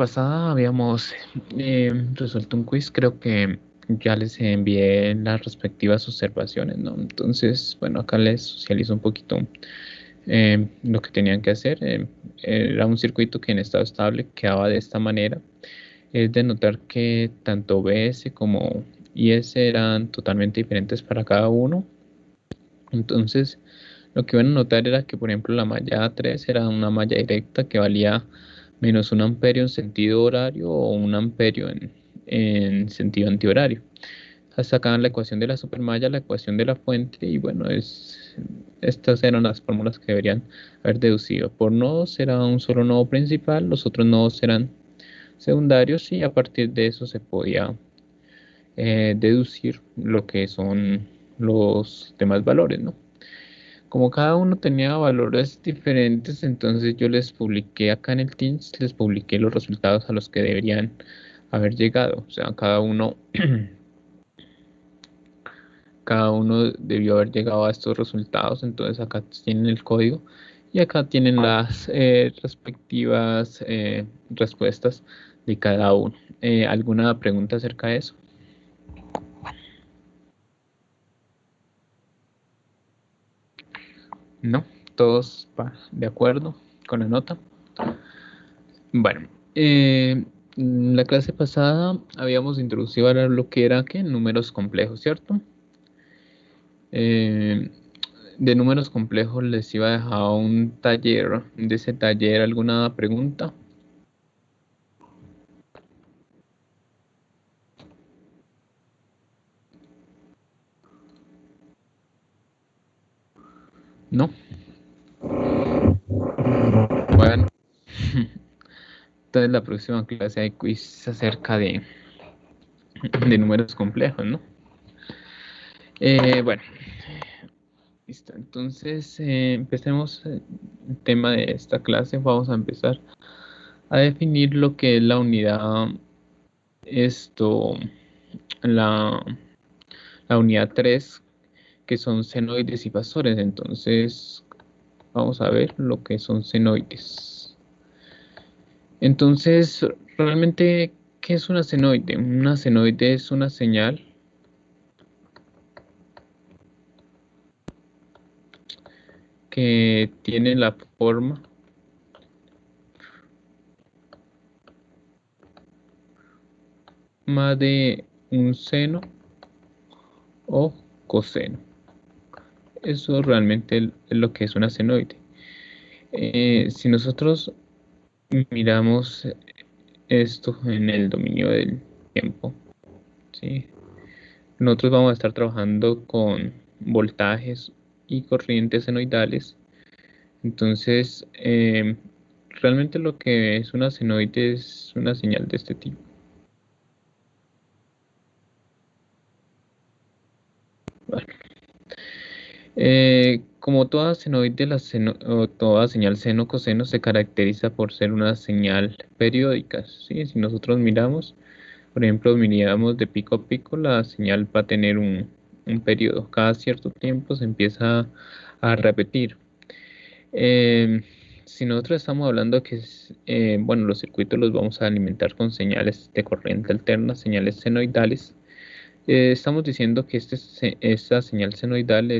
pasada habíamos resuelto un quiz, creo que ya les envié las respectivas observaciones, ¿no? Entonces, bueno, acá les socializo un poquito lo que tenían que hacer. Era un circuito que en estado estable quedaba de esta manera. Es de notar que tanto BS como IS eran totalmente diferentes para cada uno. Entonces, lo que iban a notar era que, por ejemplo, la malla 3 era una malla directa que valía menos 1 amperio en sentido horario o 1 amperio en sentido antihorario. Sacaban la ecuación de la supermalla, la ecuación de la fuente y bueno, estas eran las fórmulas que deberían haber deducido. Por nodos era un solo nodo principal, los otros nodos eran secundarios y a partir de eso se podía deducir lo que son los demás valores, ¿no? Como cada uno tenía valores diferentes, entonces yo les publiqué acá en el Teams, les publiqué los resultados a los que deberían haber llegado. O sea, cada uno debió haber llegado a estos resultados. Entonces acá tienen el código y acá tienen las respectivas respuestas de cada uno. ¿Alguna pregunta acerca de eso? ¿No? ¿Todos de acuerdo con la nota? Bueno, la clase pasada habíamos introducido ahora lo que era que números complejos, ¿cierto? Eh, de números complejos les iba a dejar un taller. De ese taller, ¿alguna pregunta? ¿No? Bueno, entonces la próxima clase hay quiz acerca de números complejos, ¿no? Bueno, listo. Entonces, empecemos el tema de esta clase. Vamos a empezar a definir lo que es la unidad, esto, la, la unidad 3, que son senoides y fasores. Entonces, vamos a ver lo que son senoides. Entonces, realmente, ¿qué es una senoide? Una senoide es una señal que tiene la forma de un seno o coseno. Eso realmente es lo que es una senoide. Si nosotros miramos esto en el dominio del tiempo, ¿sí? Nosotros vamos a estar trabajando con voltajes y corrientes senoidales. Entonces, realmente lo que es una senoide es una señal de este tipo. Bueno, como toda senoide, o toda señal seno-coseno se caracteriza por ser una señal periódica, ¿sí? Si nosotros miramos, por ejemplo, miramos de pico a pico, la señal va a tener un periodo. Cada cierto tiempo se empieza a repetir. Eh, si nosotros estamos hablando que bueno, los circuitos los vamos a alimentar con señales de corriente alterna, señales senoidales. Estamos diciendo que esta señal senoidal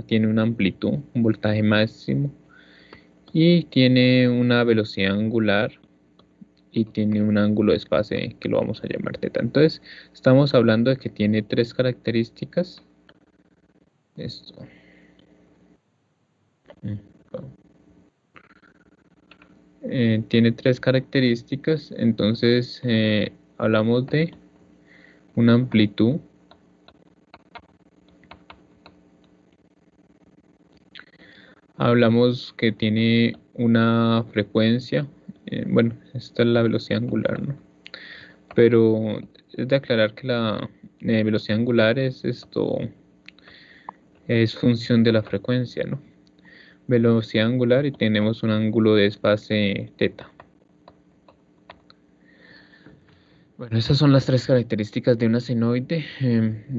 tiene una amplitud, un voltaje máximo y tiene una velocidad angular y tiene un ángulo de fase que lo vamos a llamar teta. Entonces, estamos hablando de que tiene tres características. Esto. Tiene tres características, entonces hablamos de una amplitud, hablamos que tiene una frecuencia, bueno, esta es la velocidad angular, ¿no? Pero es de aclarar que la velocidad angular es función de la frecuencia, ¿no? Velocidad angular y tenemos un ángulo de fase teta. Bueno, esas son las tres características de una senoide.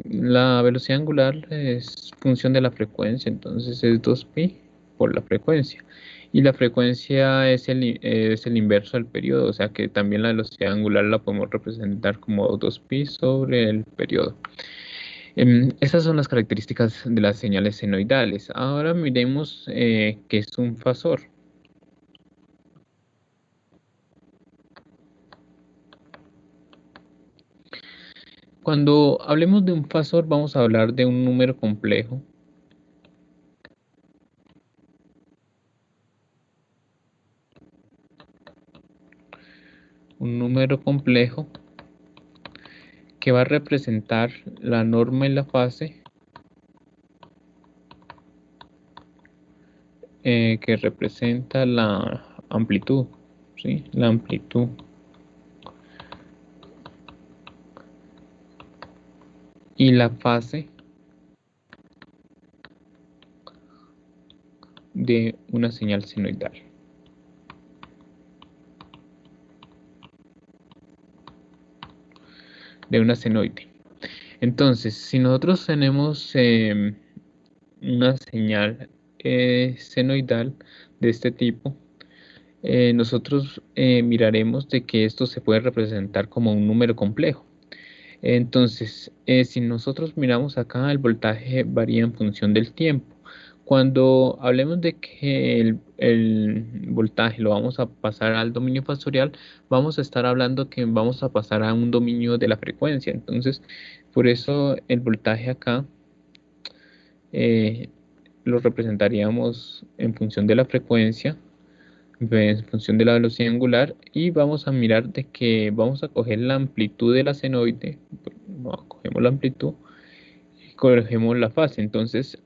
La velocidad angular es función de la frecuencia, entonces es 2pi por la frecuencia. Y la frecuencia es el inverso del periodo, o sea que también la velocidad angular la podemos representar como 2pi sobre el periodo. Estas son las características de las señales senoidales. Ahora miremos qué es un fasor. Cuando hablemos de un fasor, vamos a hablar de un número complejo. Un número complejo que va a representar la norma y la fase, que representa la amplitud, ¿sí? La amplitud y la fase de una señal senoidal. De una senoide. Entonces, si nosotros tenemos una señal senoidal de este tipo, nosotros miraremos de que esto se puede representar como un número complejo. Entonces, si nosotros miramos acá, el voltaje varía en función del tiempo. Cuando hablemos de que el voltaje lo vamos a pasar al dominio fasorial, vamos a estar hablando que vamos a pasar a un dominio de la frecuencia. Entonces, por eso el voltaje acá eh, lo representaríamos en función de la frecuencia, en función de la velocidad angular, y vamos a mirar de que vamos a coger la amplitud de la senoide, cogemos la amplitud y cogemos la fase. Entonces,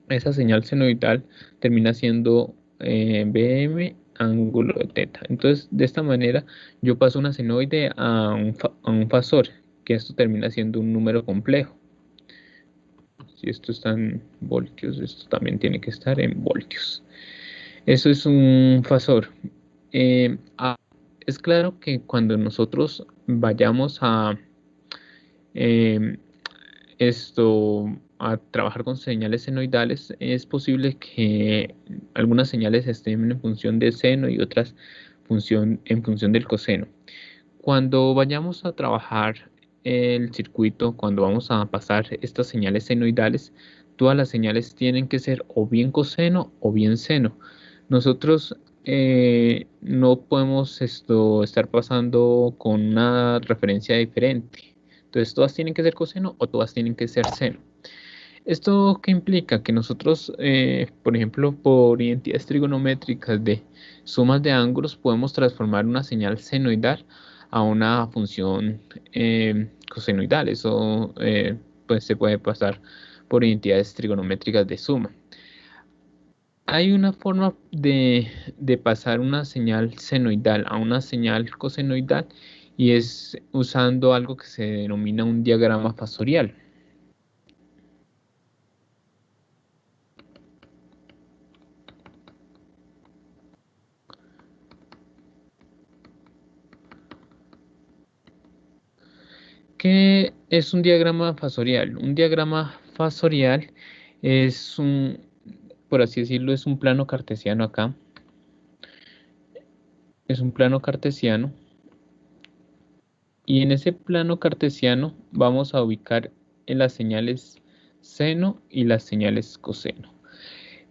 esa señal senoidal termina siendo BM ángulo de teta. Entonces, de esta manera, yo paso una senoide a un fasor, que esto termina siendo un número complejo. Si esto está en voltios, esto también tiene que estar en voltios. Eso es un fasor. Eh, a- es claro que cuando nosotros vayamos eh, a trabajar con señales senoidales, es posible que algunas señales estén en función del seno y otras en función del coseno. Cuando vayamos a trabajar el circuito, cuando vamos a pasar estas señales senoidales, todas las señales tienen que ser o bien coseno o bien seno. Nosotros no podemos estar pasando con una referencia diferente. Entonces, todas tienen que ser coseno o todas tienen que ser seno. ¿Esto qué implica? Que nosotros, por ejemplo, por identidades trigonométricas de sumas de ángulos, podemos transformar una señal senoidal a una función cosenoidal. Eso pues se puede pasar por identidades trigonométricas de suma. Hay una forma de pasar una señal senoidal a una señal cosenoidal, y es usando algo que se denomina un diagrama fasorial. ¿Qué es un diagrama fasorial? Un diagrama fasorial es por así decirlo, es un plano cartesiano acá. Es un plano cartesiano. Y en ese plano cartesiano vamos a ubicar en las señales seno y las señales coseno.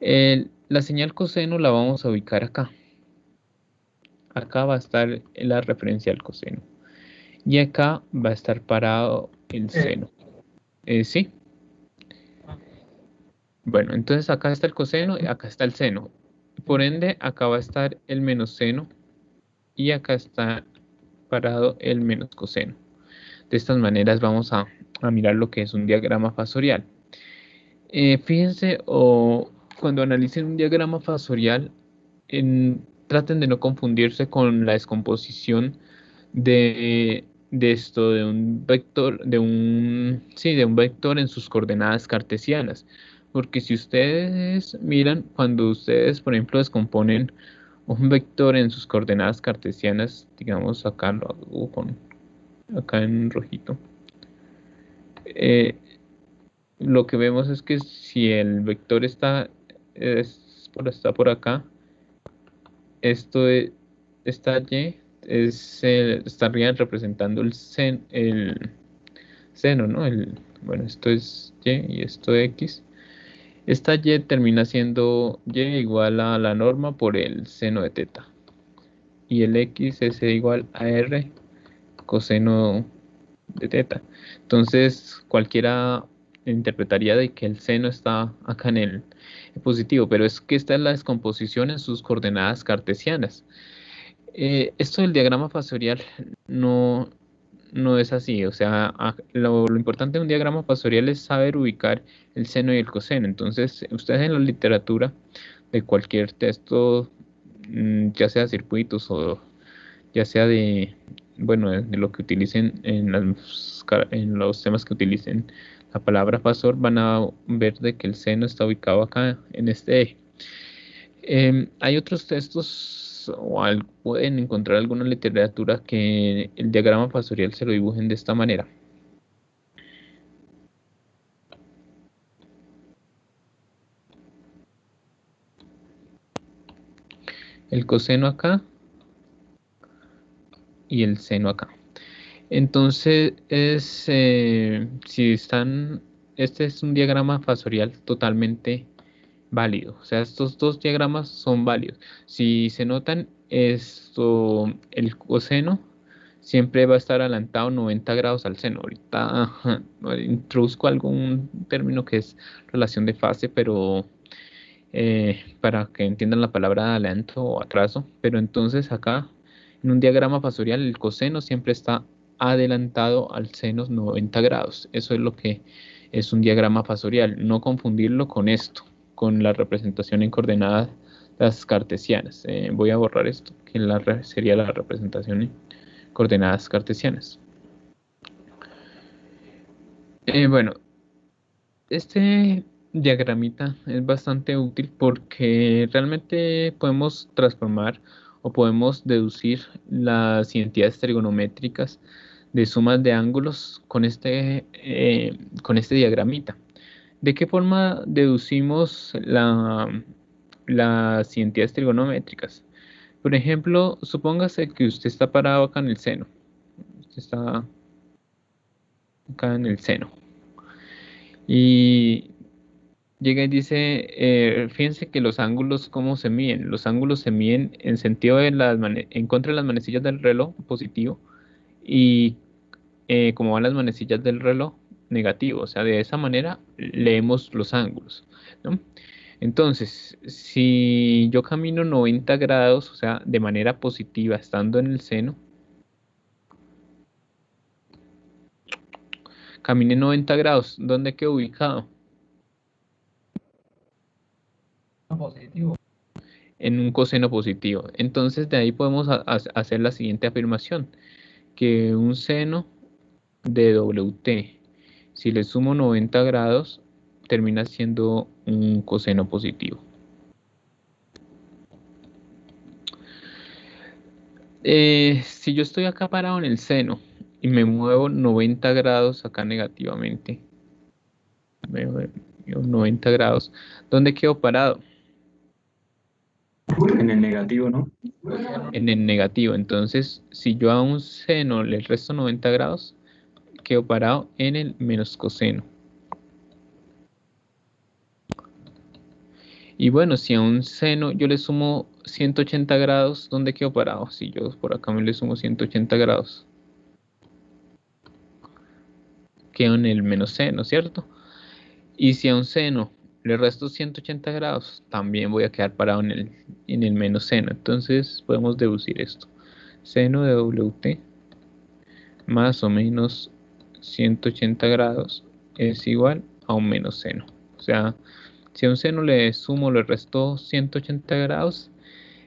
La señal coseno la vamos a ubicar acá. Acá va a estar la referencia al coseno. Y acá va a estar parado el seno. ¿Sí? Bueno, entonces acá está el coseno y acá está el seno. Por ende, acá va a estar el menos seno y acá está parado el menos coseno. De estas maneras vamos a mirar lo que es un diagrama fasorial. Fíjense, o cuando analicen un diagrama fasorial, traten de no confundirse con la descomposición de un vector, sí, de un vector en sus coordenadas cartesianas. Porque si ustedes miran, cuando ustedes, por ejemplo, descomponen un vector en sus coordenadas cartesianas, digamos acá lo hago acá en rojito, eh, lo que vemos es que si el vector está por acá, esto es, esta Y estaría representando el seno, ¿no? Bueno, esto es Y y esto es X. Esta Y termina siendo Y igual a la norma por el seno de teta. Y el X es igual a R coseno de teta. Entonces, cualquiera interpretaría de que el seno está acá en el positivo, pero es que esta es la descomposición en sus coordenadas cartesianas. Esto del diagrama fasorial no, no es así, o sea, lo importante de un diagrama fasorial es saber ubicar el seno y el coseno. Entonces, ustedes en la literatura de cualquier texto, ya sea circuitos o ya sea bueno, de lo que utilicen en los temas que utilicen la palabra fasor, van a ver de que el seno está ubicado acá en este eje. Hay otros textos pueden encontrar alguna literatura que el diagrama fasorial se lo dibujen de esta manera. El coseno acá y el seno acá. Entonces, si están, este es un diagrama fasorial totalmente válido. O sea, estos dos diagramas son válidos. Si se notan, el coseno siempre va a estar adelantado 90 grados al seno. Ahorita introduzco algún término que es relación de fase, pero para que entiendan la palabra adelanto o atraso. Pero entonces acá, en un diagrama fasorial, el coseno siempre está adelantado al seno 90 grados. Eso es lo que es un diagrama fasorial. No confundirlo con esto, con la representación en coordenadas las cartesianas. Voy a borrar esto, que sería la representación en coordenadas cartesianas. Bueno, este diagramita es bastante útil porque realmente podemos transformar o podemos deducir las identidades trigonométricas de sumas de ángulos con este diagramita. ¿De qué forma deducimos las identidades trigonométricas? Por ejemplo, supóngase que usted está parado acá en el seno. Usted está acá en el seno. Y llega y dice, fíjense que los ángulos, ¿cómo se miden? Los ángulos se miden en sentido de en contra de las manecillas del reloj positivo y como van las manecillas del reloj negativo. O sea, de esa manera leemos los ángulos, ¿no? Entonces, si yo camino 90 grados, o sea, de manera positiva, estando en el seno, caminé 90 grados, ¿dónde quedo ubicado? Positivo. En un coseno positivo. Entonces de ahí podemos hacer la siguiente afirmación, que un seno de WT, si le sumo 90 grados, termina siendo un coseno positivo. Si yo estoy acá parado en el seno y me muevo 90 grados acá negativamente, me muevo 90 grados, ¿dónde quedo parado? En el negativo, ¿no? En el negativo. Entonces, si yo a un seno le resto 90 grados, quedo parado en el menos coseno. Y bueno, si a un seno yo le sumo 180 grados, ¿dónde quedo parado? Si yo por acá me le sumo 180 grados, quedo en el menos seno, ¿cierto? Y si a un seno le resto 180 grados, también voy a quedar parado en el menos seno. Entonces podemos deducir esto. Seno de WT más o menos 180 grados es igual a un menos seno. O sea, si a un seno le sumo, le resto 180 grados,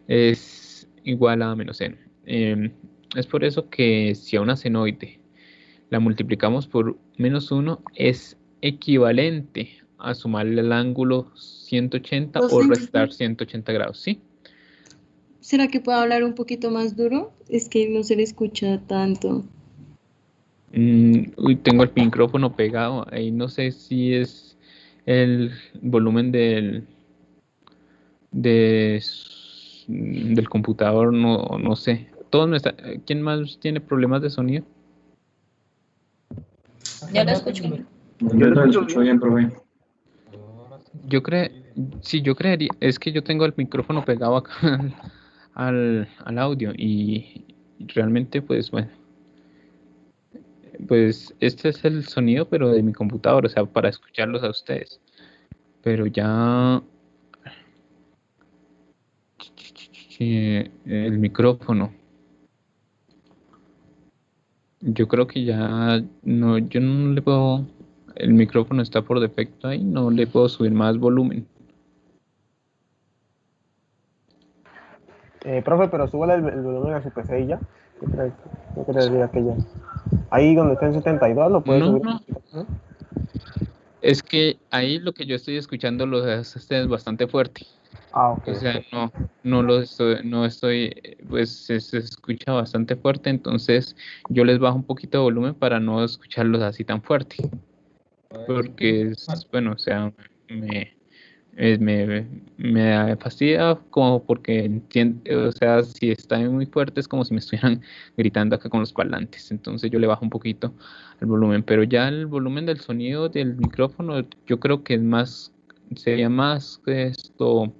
es igual a menos seno. Es por eso que si a una senoide la multiplicamos por menos 1, es equivalente a sumarle el ángulo 180 o restar 180 grados, ¿sí? ¿Será que puedo hablar un poquito más duro? Es que no se le escucha tanto. Uy, tengo el micrófono pegado, ahí no sé si es el volumen de del computador, no sé. ¿Quién más tiene problemas de sonido? Ya lo escucho. Yo lo escucho bien, profe. Yo creería, es que yo tengo el micrófono pegado acá al audio y realmente pues bueno, pues este es el sonido pero de mi computador, o sea, para escucharlos a ustedes. Pero ya el micrófono, yo creo que ya no, yo no le puedo, el micrófono está por defecto ahí, no le puedo subir más volumen. Profe, pero súbale el volumen a su PC y ya. Yo creería que ya. Ahí donde está en 72 lo puede subir. No, es que ahí lo que yo estoy escuchando lo hace ustedes bastante fuerte. Ok. O sea, Ok. no estoy, pues se escucha bastante fuerte, entonces yo les bajo un poquito de volumen para no escucharlos así tan fuerte. Porque es, bueno, o sea, me fastidia como porque entiendo, o sea, si están muy fuerte es como si me estuvieran gritando acá con los parlantes, entonces yo le bajo un poquito el volumen, pero ya el volumen del sonido del micrófono yo creo que sería más que esto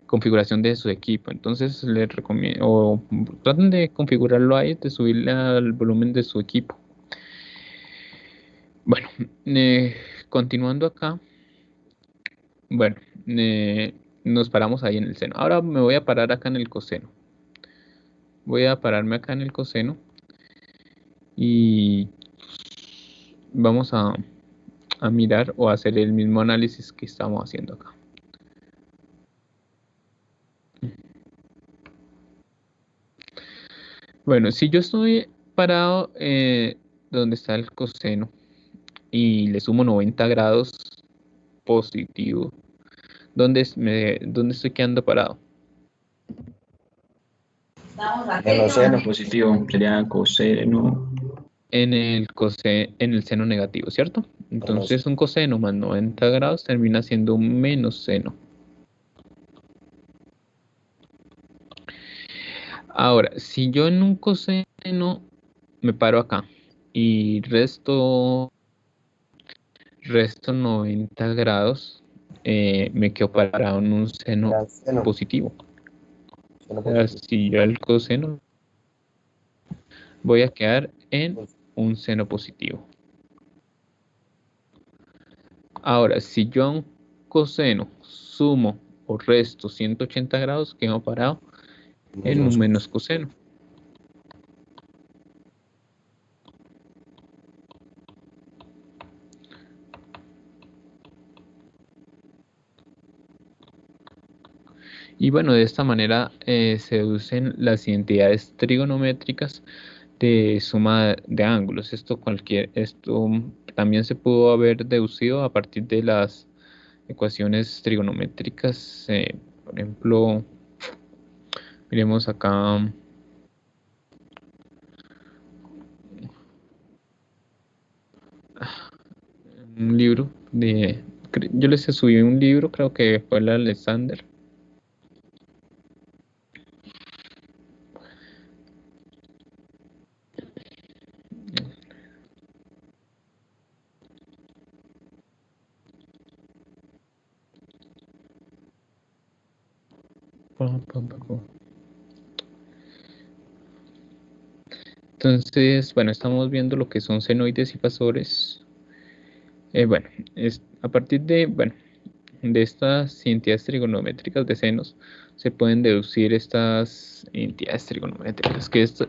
configuración de su equipo, entonces les recomiendo, o traten de configurarlo ahí, de subirle al volumen de su equipo. Bueno, continuando acá. Bueno, nos paramos ahí en el seno. Ahora me voy a parar acá en el coseno. Voy a pararme acá en el coseno y vamos a mirar o a hacer el mismo análisis que estamos haciendo acá. Bueno, si yo estoy parado donde está el coseno y le sumo 90 grados positivo, ¿dónde estoy quedando parado? En los senos positivo sería coseno. En el seno negativo, ¿cierto? Entonces un coseno más 90 grados termina siendo un menos seno. Ahora, si yo en un coseno me paro acá y resto 90 grados, me quedo parado en un seno positivo. O sea, si yo el coseno voy a quedar en un seno positivo. Ahora, si yo a un coseno sumo o resto 180 grados, quedo parado en un menos coseno. Y bueno, de esta manera se deducen las identidades trigonométricas de suma de ángulos. Esto también se pudo haber deducido a partir de las ecuaciones trigonométricas. Por ejemplo, miremos acá un libro yo les subí un libro, creo que fue el Alexander. Entonces, bueno, estamos viendo lo que son senoides y fasores. Bueno, a partir de estas entidades trigonométricas de senos, se pueden deducir estas entidades trigonométricas, que esto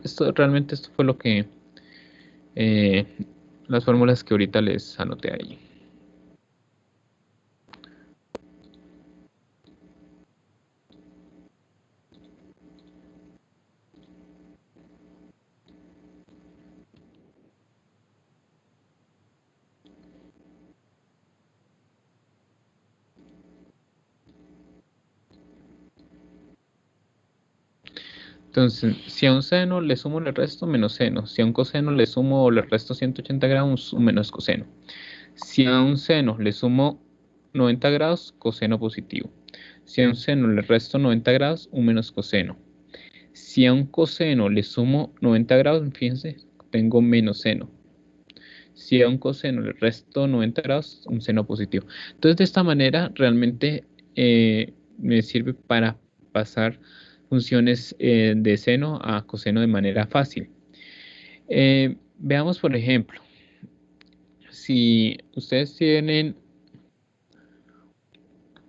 fue lo que, eh, las fórmulas que ahorita les anoté ahí. Entonces, si a un seno le sumo o le resto, menos seno. Si a un coseno le sumo o le resto 180 grados, un menos coseno. Si a un seno le sumo 90 grados, coseno positivo. Si a un seno le resto 90 grados, un menos coseno. Si a un coseno le sumo 90 grados, fíjense, tengo menos seno. Si a un coseno le resto 90 grados, un seno positivo. Entonces, de esta manera, realmente me sirve para pasar funciones de seno a coseno de manera fácil. Veamos, por ejemplo, si ustedes tienen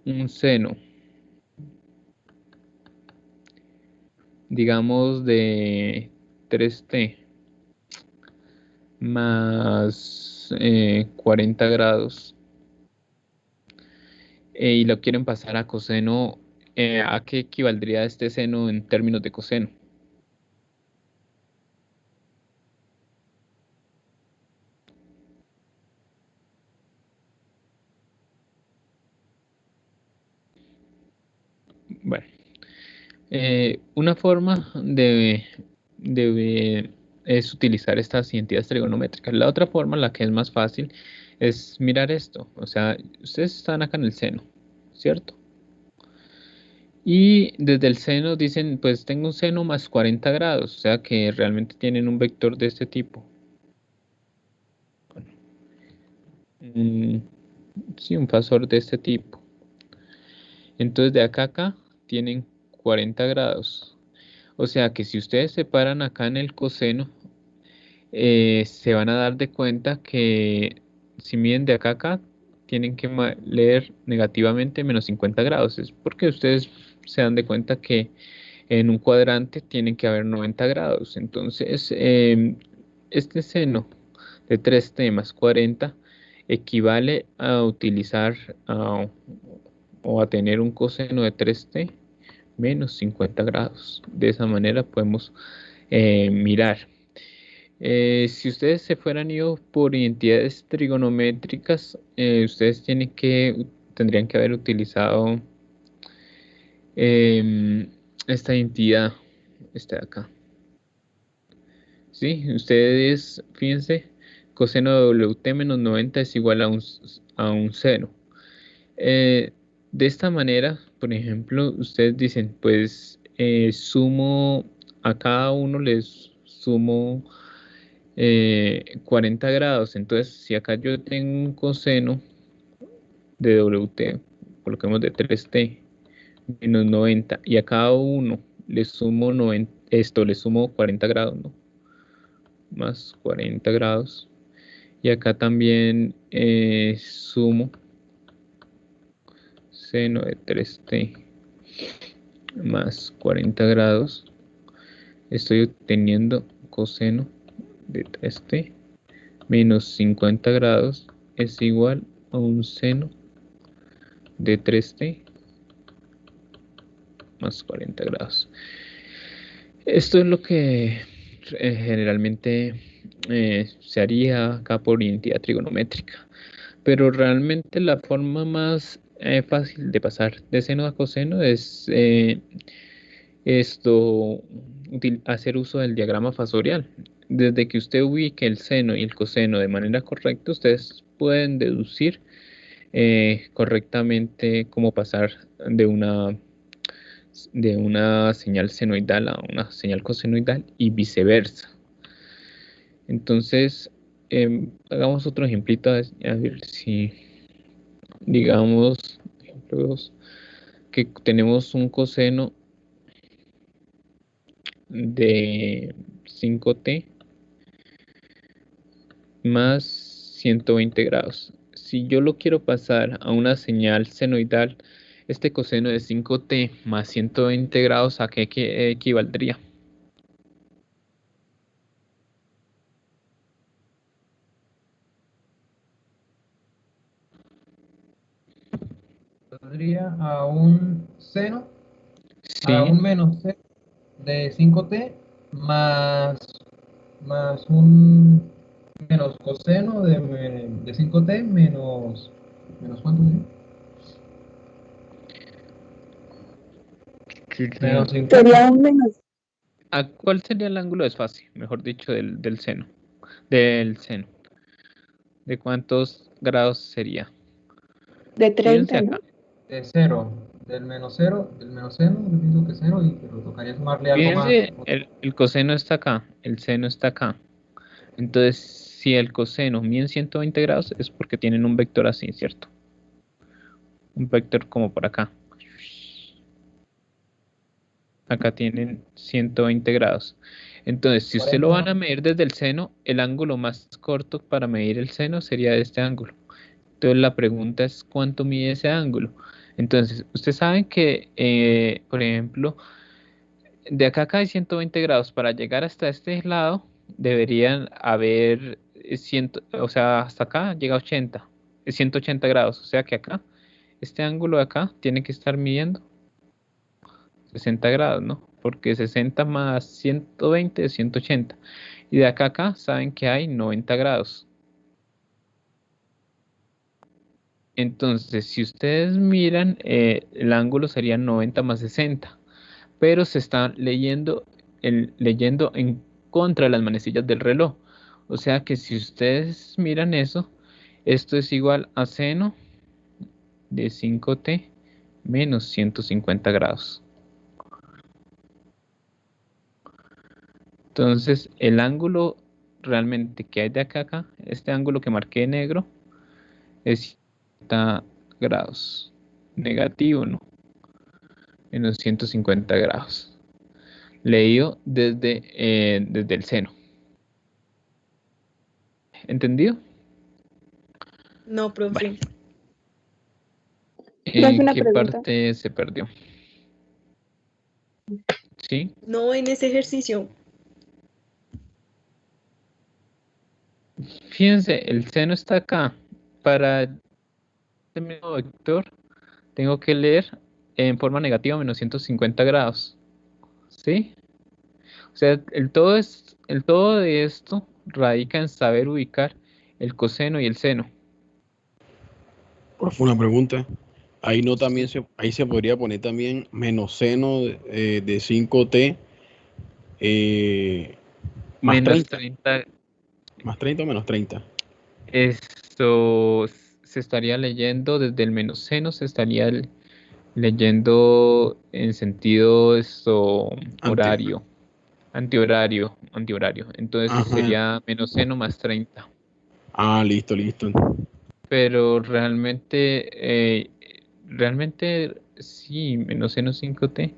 un seno, digamos, de 3t más 40 grados y lo quieren pasar a coseno, ¿a qué equivaldría este seno en términos de coseno? Bueno, una forma es utilizar estas identidades trigonométricas. La otra forma, la que es más fácil, es mirar esto. O sea, ustedes están acá en el seno, ¿cierto? Y desde el seno dicen, pues tengo un seno más 40 grados, o sea que realmente tienen un vector de este tipo. Sí, un fasor de este tipo. Entonces de acá a acá tienen 40 grados. O sea que si ustedes se paran acá en el coseno, se van a dar de cuenta que si miden de acá a acá, tienen que leer negativamente menos 50 grados. Es porque ustedes se dan de cuenta que en un cuadrante tienen que haber 90 grados. Entonces, este seno de 3t más 40 equivale a utilizar o a tener un coseno de 3t menos 50 grados. De esa manera podemos mirar. Si ustedes se fueran ido por identidades trigonométricas, ustedes tendrían que haber utilizado esta identidad, esta de acá. ¿Sí? Ustedes, fíjense, coseno de WT menos 90 es igual a un seno. De esta manera, por ejemplo, ustedes dicen, pues sumo, a cada uno les sumo 40 grados. Entonces, si acá yo tengo un coseno de WT, coloquemos de 3t menos 90, y a cada uno le sumo 90, le sumo 40 grados, ¿no? Más 40 grados. Y acá también sumo seno de 3t más 40 grados. Estoy obteniendo coseno de 3t menos 50 grados es igual a un seno de 3t más 40 grados. Esto es lo que generalmente se haría acá por identidad trigonométrica, pero realmente la forma más fácil de pasar de seno a coseno es hacer uso del diagrama fasorial. Desde que usted ubique el seno y el coseno de manera correcta, ustedes pueden deducir correctamente cómo pasar de una señal senoidal a una señal cosenoidal y viceversa. Entonces, hagamos otro ejemplito a ver si, digamos, ejemplo 2, que tenemos un coseno de 5t más 120 grados. Si yo lo quiero pasar a una señal senoidal, este coseno de 5t más 120 grados, ¿a qué equivaldría? Saldría a un seno, Sí, a un menos seno de 5t más un menos coseno de 5t menos ¿cuánto sería? Menos 50. Sería un menos ¿cuál sería el ángulo desfase? Mejor dicho, del seno. Del seno. ¿De cuántos grados sería? de Fíjense 30, acá. ¿no? de cero, del menos seno, yo pienso que cero, pero tocaría sumarle algo más. Fíjense, el coseno está acá, el seno está acá. Entonces, si el coseno mide 120 grados, es porque tienen un vector así, ¿cierto? Un vector como por acá. Acá tienen 120 grados. Entonces, si usted lo van a medir desde el seno, el ángulo más corto para medir el seno sería este ángulo. Entonces, la pregunta es, ¿cuánto mide ese ángulo? Entonces, ustedes saben que, por ejemplo, de acá a acá hay 120 grados. Para llegar hasta este lado, deberían haber 100, o sea, hasta acá llega a 80, 180 grados. O sea que acá, este ángulo de acá tiene que estar midiendo 60 grados, ¿no? Porque 60 más 120 es 180. Y de acá a acá saben que hay 90 grados. Entonces, si ustedes miran, el ángulo sería 90 más 60. Pero se está leyendo en contra de las manecillas del reloj. O sea que si ustedes miran eso, esto es igual a seno de 5t menos 150 grados. Entonces, el ángulo realmente que hay de acá a acá, este ángulo que marqué de negro, es 70 grados. Negativo, ¿no? Menos 150 grados. Leído desde el seno. ¿Entendido? No, profe. Vale. Profe, ¿En una qué pregunta. parte se perdió? ¿Sí? No en ese ejercicio. Fíjense, el seno está acá. Para este mismo vector, tengo que leer en forma negativa menos 150 grados. ¿Sí? O sea, el todo de esto radica en saber ubicar el coseno y el seno. Profe, una pregunta. Ahí no también ahí se podría poner también menos seno de 5t más Menos 30. 30. Más 30 o menos 30. Esto se estaría leyendo desde el menos seno, se estaría leyendo en sentido horario, antihorario. Entonces Ajá. sería menos seno más 30. Ah, listo, listo. Pero realmente sí, menos seno 5t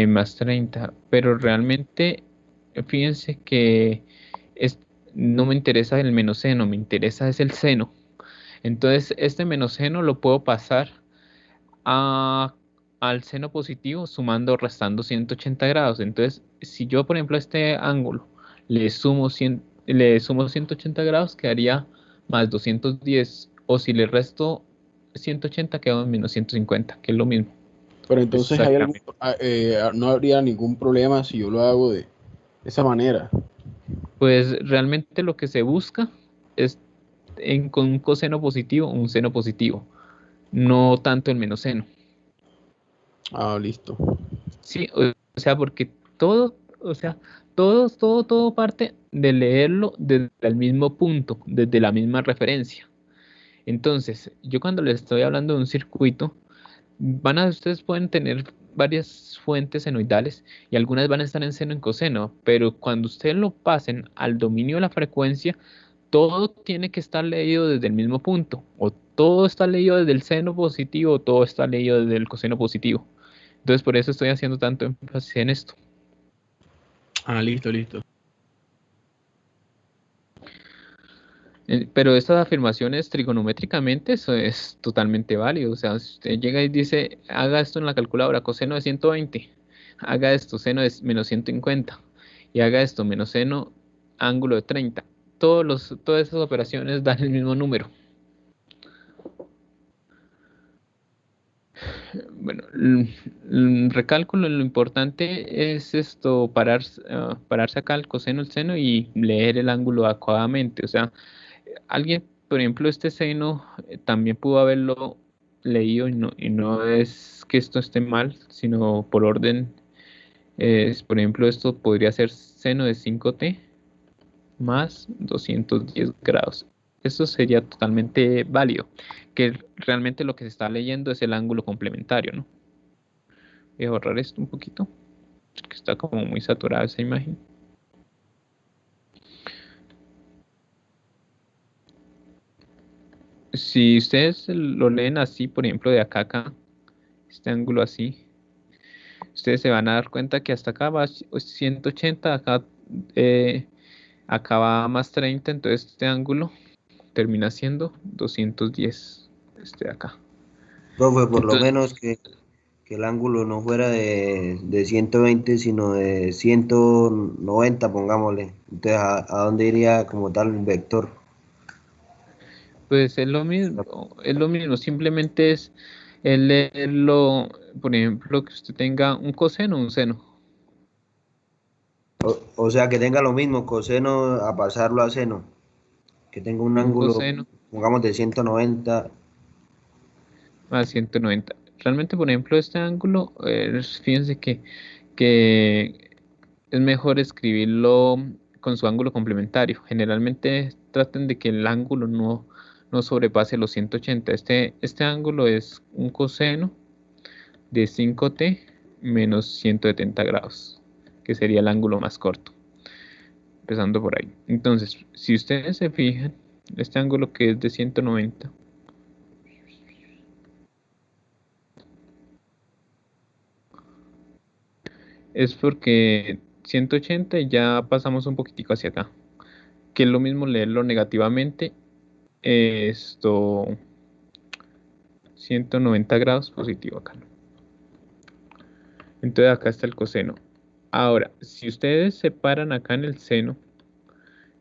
más 30. Pero realmente, fíjense que no me interesa el menos seno, me interesa es el seno. Entonces, este menos seno lo puedo pasar al seno positivo sumando o restando 180 grados. Entonces, si yo, por ejemplo, a este ángulo le sumo 180 grados, quedaría más 210. O si le resto 180, queda menos 150, que es lo mismo. Pero entonces Exactamente. no habría ningún problema si yo lo hago de esa manera. Pues realmente lo que se busca es con un coseno positivo, un seno positivo, no tanto el menos seno. Ah, listo. Sí, o sea, porque todo, o sea, todo parte de leerlo desde el mismo punto, desde la misma referencia. Entonces, yo cuando les estoy hablando de un circuito, ustedes pueden tener varias fuentes senoidales y algunas van a estar en seno y en coseno, pero cuando ustedes lo pasen al dominio de la frecuencia, todo tiene que estar leído desde el mismo punto, o todo está leído desde el seno positivo, o todo está leído desde el coseno positivo. Entonces, por eso estoy haciendo tanto énfasis en esto. Ah, listo, listo. Pero estas afirmaciones trigonométricamente, eso es totalmente válido. O sea, si usted llega y dice, haga esto en la calculadora, coseno de 120, haga esto, seno de menos 150, y haga esto, menos seno, ángulo de 30. Todas esas operaciones dan el mismo número. Bueno, recálculo, lo importante es esto, pararse acá el coseno, el seno y leer el ángulo adecuadamente. O sea, alguien, por ejemplo, este seno también pudo haberlo leído y no es que esto esté mal, sino por orden. Por ejemplo, esto podría ser seno de 5t más 210 grados. Eso sería totalmente válido, que realmente lo que se está leyendo es el ángulo complementario, ¿no? Voy a borrar esto un poquito, que está como muy saturada esa imagen. Si ustedes lo leen así, por ejemplo, de acá a acá, este ángulo así, ustedes se van a dar cuenta que hasta acá va 180, acá va más 30, entonces este ángulo termina siendo 210, este de acá. Profe, por lo Entonces, menos que el ángulo no fuera de 120, sino de 190, pongámosle. Entonces, ¿a dónde iría como tal el vector? pues es lo mismo, simplemente es el leerlo, por ejemplo, que usted tenga un coseno o un seno. O sea, que tenga lo mismo, coseno a pasarlo a seno. Que tenga un Un ángulo, coseno pongamos, de 190. a 190. Realmente, por ejemplo, este ángulo, fíjense que es mejor escribirlo con su ángulo complementario. Generalmente traten de que el ángulo no sobrepase los 180. Este ángulo es un coseno de 5t menos 170 grados, que sería el ángulo más corto, empezando por ahí. Entonces, si ustedes se fijan, este ángulo que es de 190, es porque 180 y ya pasamos un poquitico hacia acá, que es lo mismo leerlo negativamente, esto 190 grados positivo acá, ¿no? Entonces acá está el coseno. Ahora, si ustedes se paran acá en el seno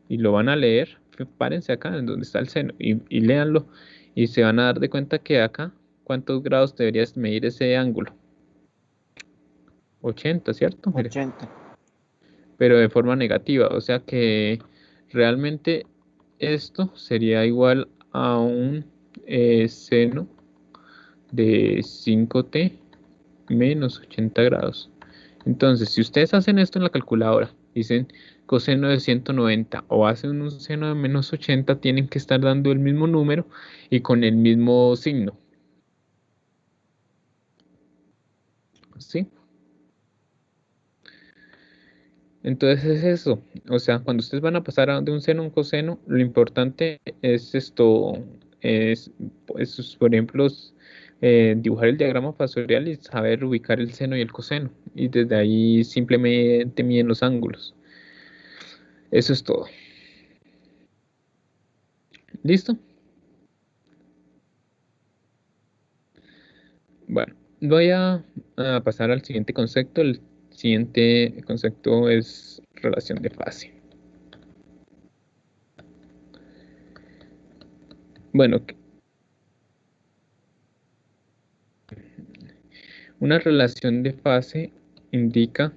y lo van a leer, párense acá en donde está el seno y léanlo y se van a dar de cuenta que acá, ¿cuántos grados deberías medir ese ángulo? 80, ¿cierto? Mire, 80. pero de forma negativa, o sea que realmente esto sería igual a un seno de 5t menos 80 grados. Entonces, si ustedes hacen esto en la calculadora, dicen coseno de 190 o hacen un seno de menos 80, tienen que estar dando el mismo número y con el mismo signo. ¿Sí? Entonces es eso. O sea, cuando ustedes van a pasar de un seno a un coseno, lo importante es esto, es, pues, por ejemplo, dibujar el diagrama fasorial y saber ubicar el seno y el coseno. Y desde ahí simplemente miden los ángulos. Eso es todo. ¿Listo? Bueno, voy a pasar al siguiente concepto. El siguiente concepto es relación de fase. Bueno, una relación de fase indica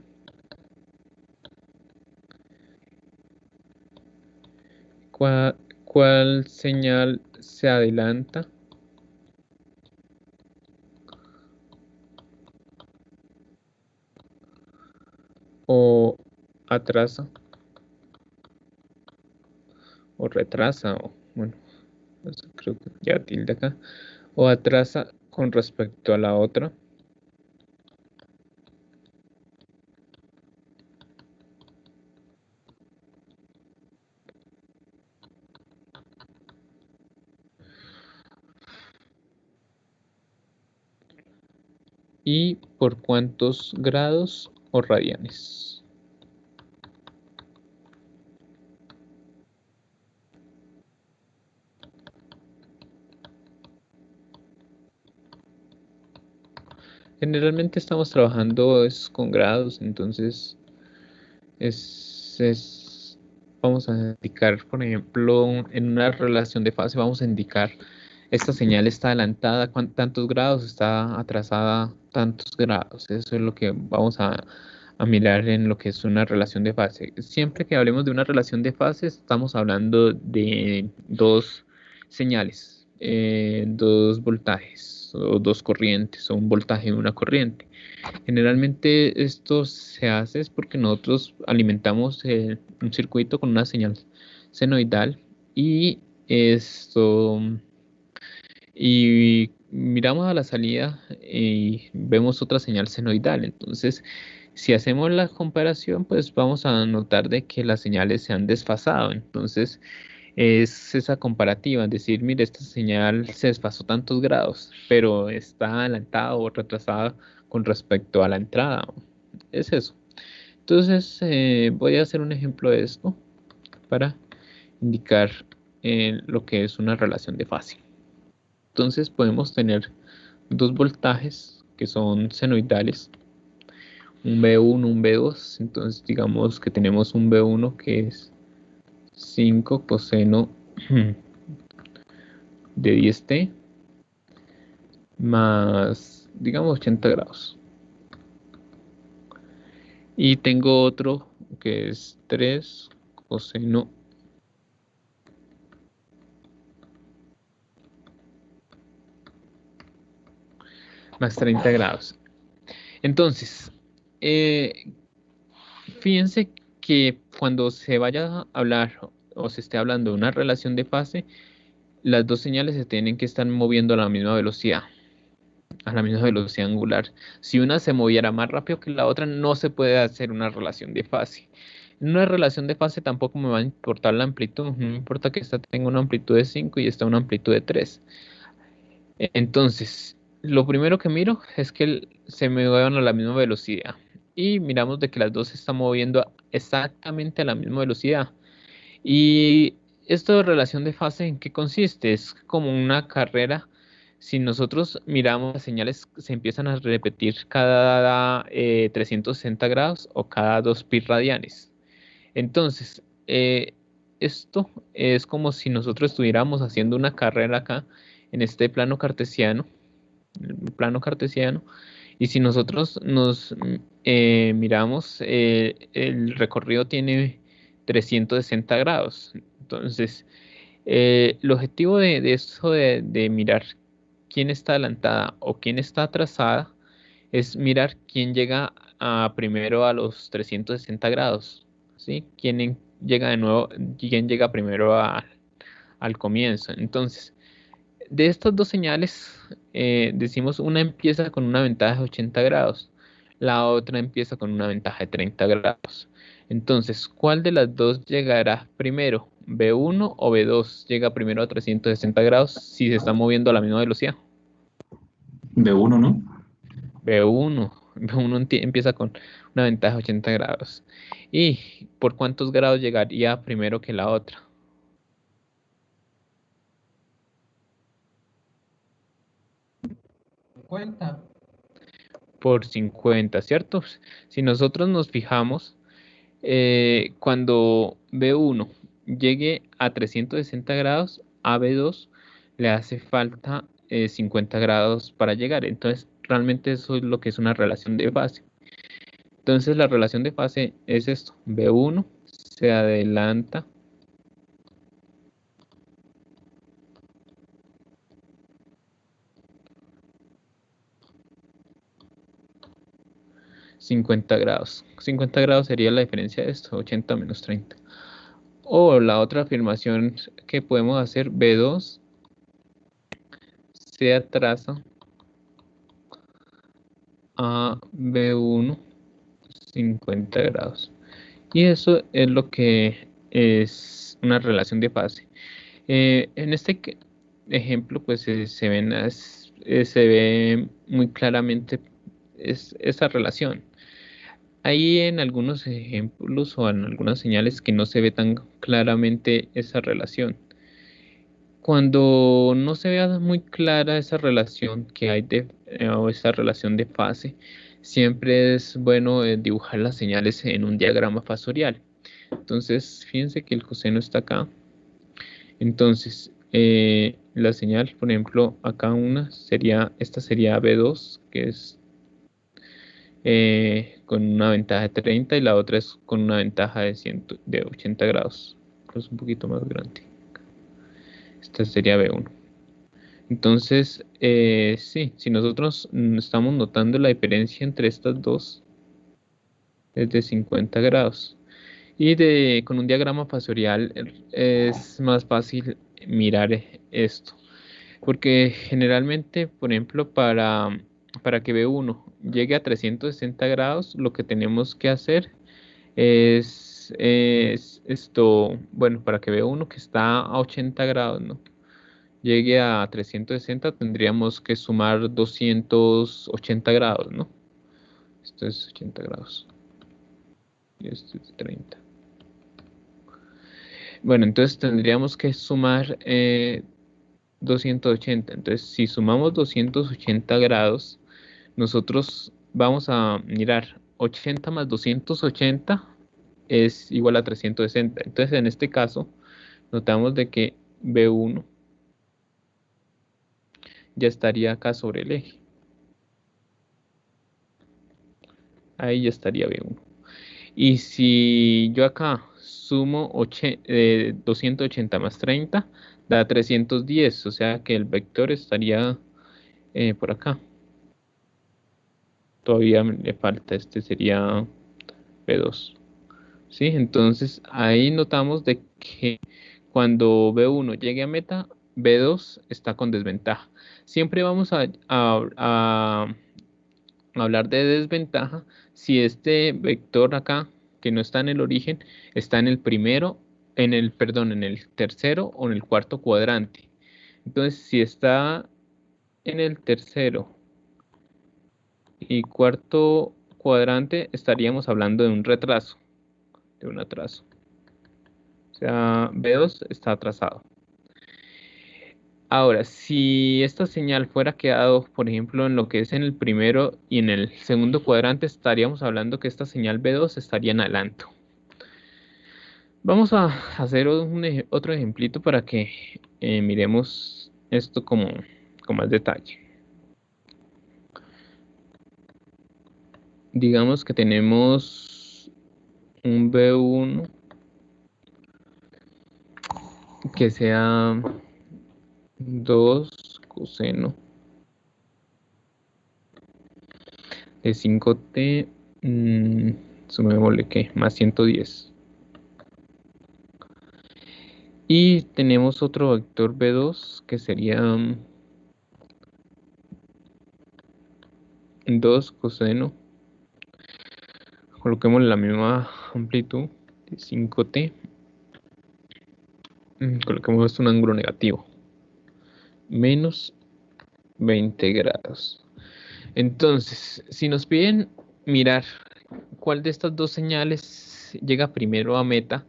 cuál señal se adelanta o atrasa o retrasa, o bueno, eso creo que ya tilde acá, o atrasa con respecto a la otra. Y por cuántos grados o radianes. Generalmente estamos trabajando con grados, entonces vamos a indicar, por ejemplo, en una relación de fase vamos a indicar esta señal está adelantada, tantos grados, está atrasada, tantos grados. Eso es lo que vamos a mirar en lo que es una relación de fase. Siempre que hablemos de una relación de fase, estamos hablando de dos señales, dos voltajes, o dos corrientes, o un voltaje y una corriente. Generalmente esto se hace es porque nosotros alimentamos un circuito con una señal senoidal y Esto, y miramos a la salida y vemos otra señal senoidal. Entonces, si hacemos la comparación, pues vamos a notar de que las señales se han desfasado. Entonces, es esa comparativa, es decir, mire, esta señal se desfasó tantos grados, pero está adelantada o retrasada con respecto a la entrada. Es eso. Entonces, voy a hacer un ejemplo de esto para indicar lo que es una relación de fase. Entonces, podemos tener dos voltajes que son senoidales, un V1, un V2. Entonces, digamos que tenemos un V1 que es 5 coseno de 10t más, digamos, 80 grados. Y tengo otro que es 3 coseno más 30 grados. Entonces, fíjense que cuando se vaya a hablar o se esté hablando de una relación de fase, las dos señales se tienen que estar moviendo a la misma velocidad angular. Si una se moviera más rápido que la otra, no se puede hacer una relación de fase. En una relación de fase tampoco me va a importar la amplitud, no me importa que esta tenga una amplitud de 5 y esta una amplitud de 3. Entonces, lo primero que miro es que se muevan a la misma velocidad. Y miramos de que las dos se están moviendo exactamente a la misma velocidad. Y esta relación de fase, ¿en qué consiste? Es como una carrera. Si nosotros miramos, las señales se empiezan a repetir cada 360 grados o cada 2 pi radianes. Entonces, esto es como si nosotros estuviéramos haciendo una carrera acá en este plano cartesiano, y si nosotros nos miramos, el recorrido tiene 360 grados. Entonces, el objetivo de esto de mirar quién está adelantada o quién está atrasada es mirar quién llega primero a los 360 grados, ¿sí? Quién llega primero al comienzo. Entonces, de estas dos señales, decimos una empieza con una ventaja de 80 grados, la otra empieza con una ventaja de 30 grados. Entonces, ¿cuál de las dos llegará primero? ¿V1 o V2 llega primero a 360 grados si se está moviendo a la misma velocidad? B1, ¿no? V1 empieza con una ventaja de 80 grados. ¿Y por cuántos grados llegaría primero que la otra? Por 50, ¿cierto? Si nosotros nos fijamos, cuando V1 llegue a 360 grados, a V2 le hace falta 50 grados para llegar. Entonces, realmente eso es lo que es una relación de fase. Entonces, la relación de fase es esto. V1 se adelanta 50 grados. 50 grados sería la diferencia de esto, 80 menos 30. O la otra afirmación que podemos hacer, V2 se atrasa a V1 50 grados. Y eso es lo que es una relación de fase. En este ejemplo, pues se ve muy claramente esa relación. Hay en algunos ejemplos o en algunas señales que no se ve tan claramente esa relación. Cuando no se vea muy clara esa relación que hay o esa relación de fase, siempre es bueno dibujar las señales en un diagrama fasorial. Entonces, fíjense que el coseno está acá. Entonces, la señal, por ejemplo, acá esta sería B2, que es con una ventaja de 30 y la otra es con una ventaja de 80 grados, es un poquito más grande. Esta sería B1. Entonces, sí, si nosotros estamos notando la diferencia entre estas dos es de 50 grados. Y con un diagrama fasorial es más fácil mirar esto. Porque generalmente, por ejemplo, para que B1 llegue a 360 grados, lo que tenemos que hacer es esto, bueno, para que B1 que está a 80 grados, ¿no? Llegue a 360, tendríamos que sumar 280 grados, ¿no? Esto es 80 grados. Y esto es 30. Bueno, entonces tendríamos que sumar 280. Entonces, si sumamos 280 grados, nosotros vamos a mirar 80 más 280 es igual a 360. Entonces, en este caso, notamos de que B1 ya estaría acá sobre el eje. Ahí ya estaría B1. Y si yo acá sumo 280 más 30, da 310, o sea que el vector estaría por acá. Todavía le falta, este sería B2. ¿Sí? Entonces ahí notamos de que cuando B1 llegue a meta, B2 está con desventaja. Siempre vamos a hablar de desventaja si este vector acá, que no está en el origen, está en el primero, en el tercero o en el cuarto cuadrante. Entonces, si está en el tercero y cuarto cuadrante, estaríamos hablando de un retraso, de un atraso. O sea, B2 está atrasado. Ahora, si esta señal fuera quedado, por ejemplo, en lo que es en el primero y en el segundo cuadrante, estaríamos hablando que esta señal B2 estaría en adelanto. Vamos a hacer otro ejemplito para que miremos esto con más detalle. Digamos que tenemos un B1 que sea 2 coseno de 5t, sumémosle que más 110. Y tenemos otro vector B2 que sería 2 coseno, coloquemos la misma amplitud de 5t, coloquemos esto un ángulo negativo, menos 20 grados. Entonces, si nos piden mirar cuál de estas dos señales llega primero a meta,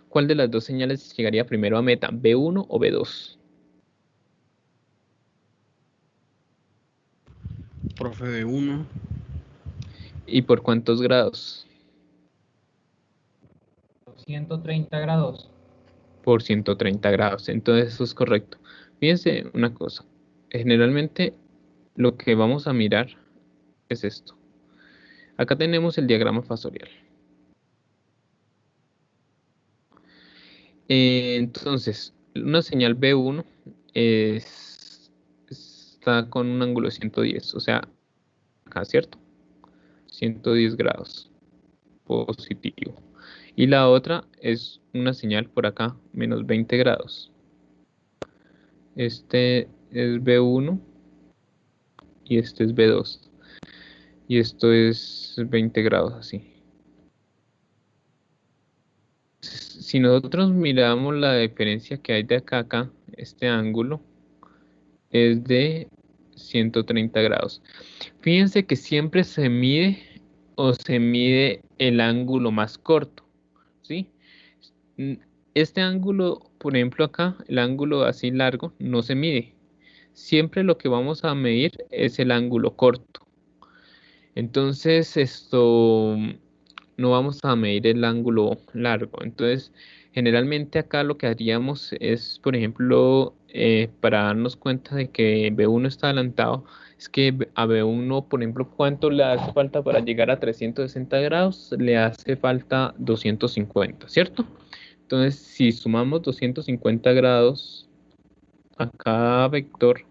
¿cuál de las dos señales llegaría primero a meta? ¿B1 o B2? Profe, B1. ¿Y por cuántos grados? 130 grados. Por 130 grados. Entonces eso es correcto. Fíjense una cosa. Generalmente lo que vamos a mirar es esto. Acá tenemos el diagrama fasorial. Entonces, una señal B1 está con un ángulo de 110, o sea, acá, ¿cierto? 110 grados positivo. Y la otra es una señal por acá, menos 20 grados. Este es B1 y este es B2. Y esto es 20 grados así. Si nosotros miramos la diferencia que hay de acá a acá, este ángulo es de 130 grados. Fíjense que siempre se mide el ángulo más corto, ¿sí? Este ángulo, por ejemplo acá, el ángulo así largo, no se mide. Siempre lo que vamos a medir es el ángulo corto. Entonces, esto no vamos a medir el ángulo largo. Entonces, generalmente acá lo que haríamos es, por ejemplo, para darnos cuenta de que B1 está adelantado, es que a B1, por ejemplo, ¿cuánto le hace falta para llegar a 360 grados? Le hace falta 250, ¿cierto? Entonces, si sumamos 250 grados a cada vector,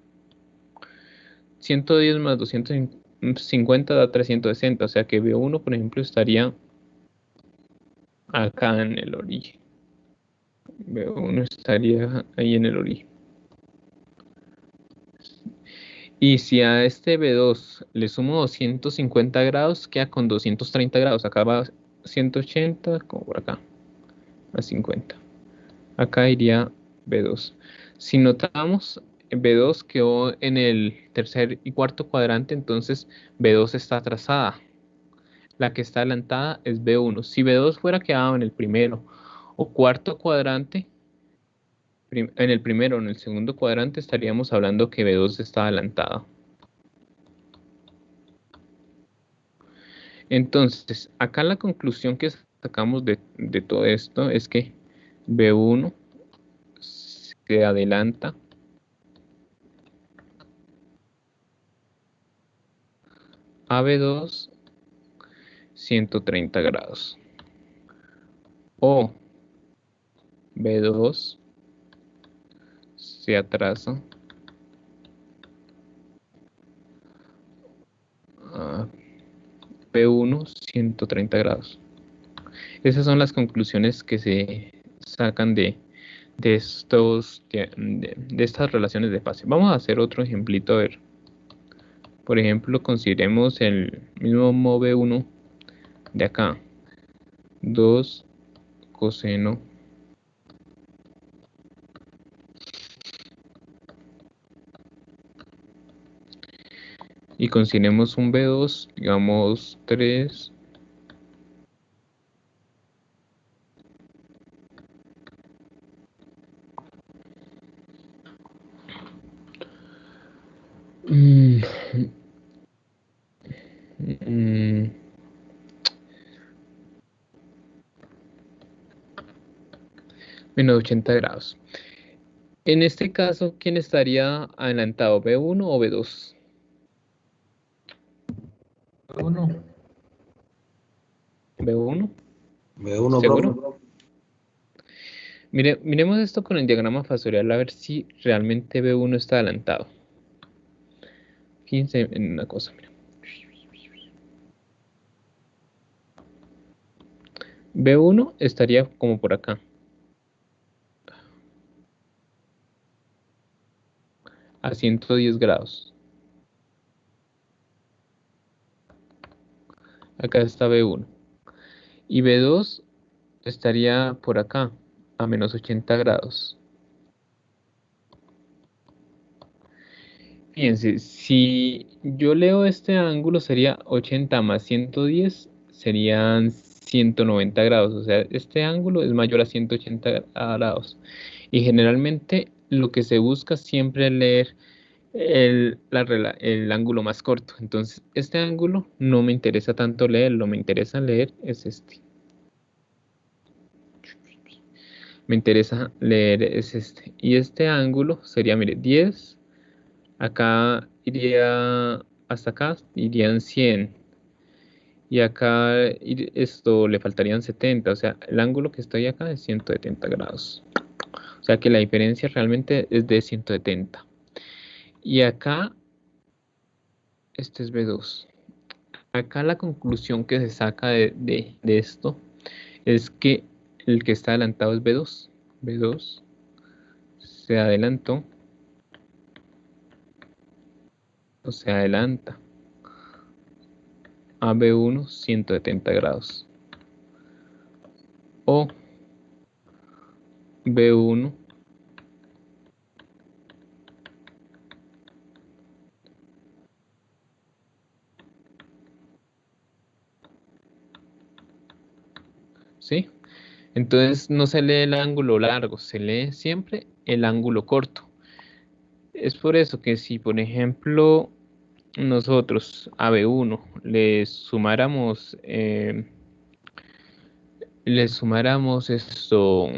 110 más 250 da 360, o sea que B1, por ejemplo, estaría acá en el origen. B1 estaría ahí en el origen. Y si a este B2 le sumo 250 grados, queda con 230 grados. Acá va 180, como por acá, a 50. Acá iría B2. Si notamos, B2 quedó en el tercer y cuarto cuadrante, entonces B2 está atrasada. La que está adelantada es B1. Si B2 fuera quedado en el primero o cuarto cuadrante, en el primero o en el segundo cuadrante, estaríamos hablando que B2 está adelantado. Entonces, acá la conclusión que sacamos de todo esto es que B1 se adelanta a B2 130 grados. O B2 se atrasa a B1 130 grados. Esas son las conclusiones que se sacan de estas relaciones de fase. Vamos a hacer otro ejemplito, a ver. Por ejemplo, consideremos el mismo B1 de acá. 2 coseno y consideremos un B2, digamos 3 menos 80 grados. En este caso, ¿quién estaría adelantado? ¿B1 o B2? B1. ¿B1? B1, ¿Seguro? profe. Miremos esto con el diagrama fasorial a ver si realmente B1 está adelantado. Fíjense en una cosa, mira. B1 estaría como por acá. A 110 grados. Acá está B1. Y B2 estaría por acá, a menos 80 grados. Fíjense, si yo leo este ángulo sería 80 más 110, serían 190 grados. O sea, este ángulo es mayor a 180 grados. Y generalmente lo que se busca siempre es leer el ángulo más corto. Entonces, este ángulo no me interesa tanto leerlo, me interesa leer es este. Me interesa leer es este. Y este ángulo sería, mire, 10. Acá iría hasta acá, irían 100. Y acá esto le faltarían 70. O sea, el ángulo que estoy acá es 170 grados. O sea que la diferencia realmente es de 170. Y acá, este es B2. Acá la conclusión que se saca de esto es que el que está adelantado es B2. B2 se adelantó o se adelanta a B1 170 grados. O B1 ¿sí? Entonces no se lee el ángulo largo, se lee siempre el ángulo corto. Es por eso que si, por ejemplo, nosotros a B1 le sumáramos esto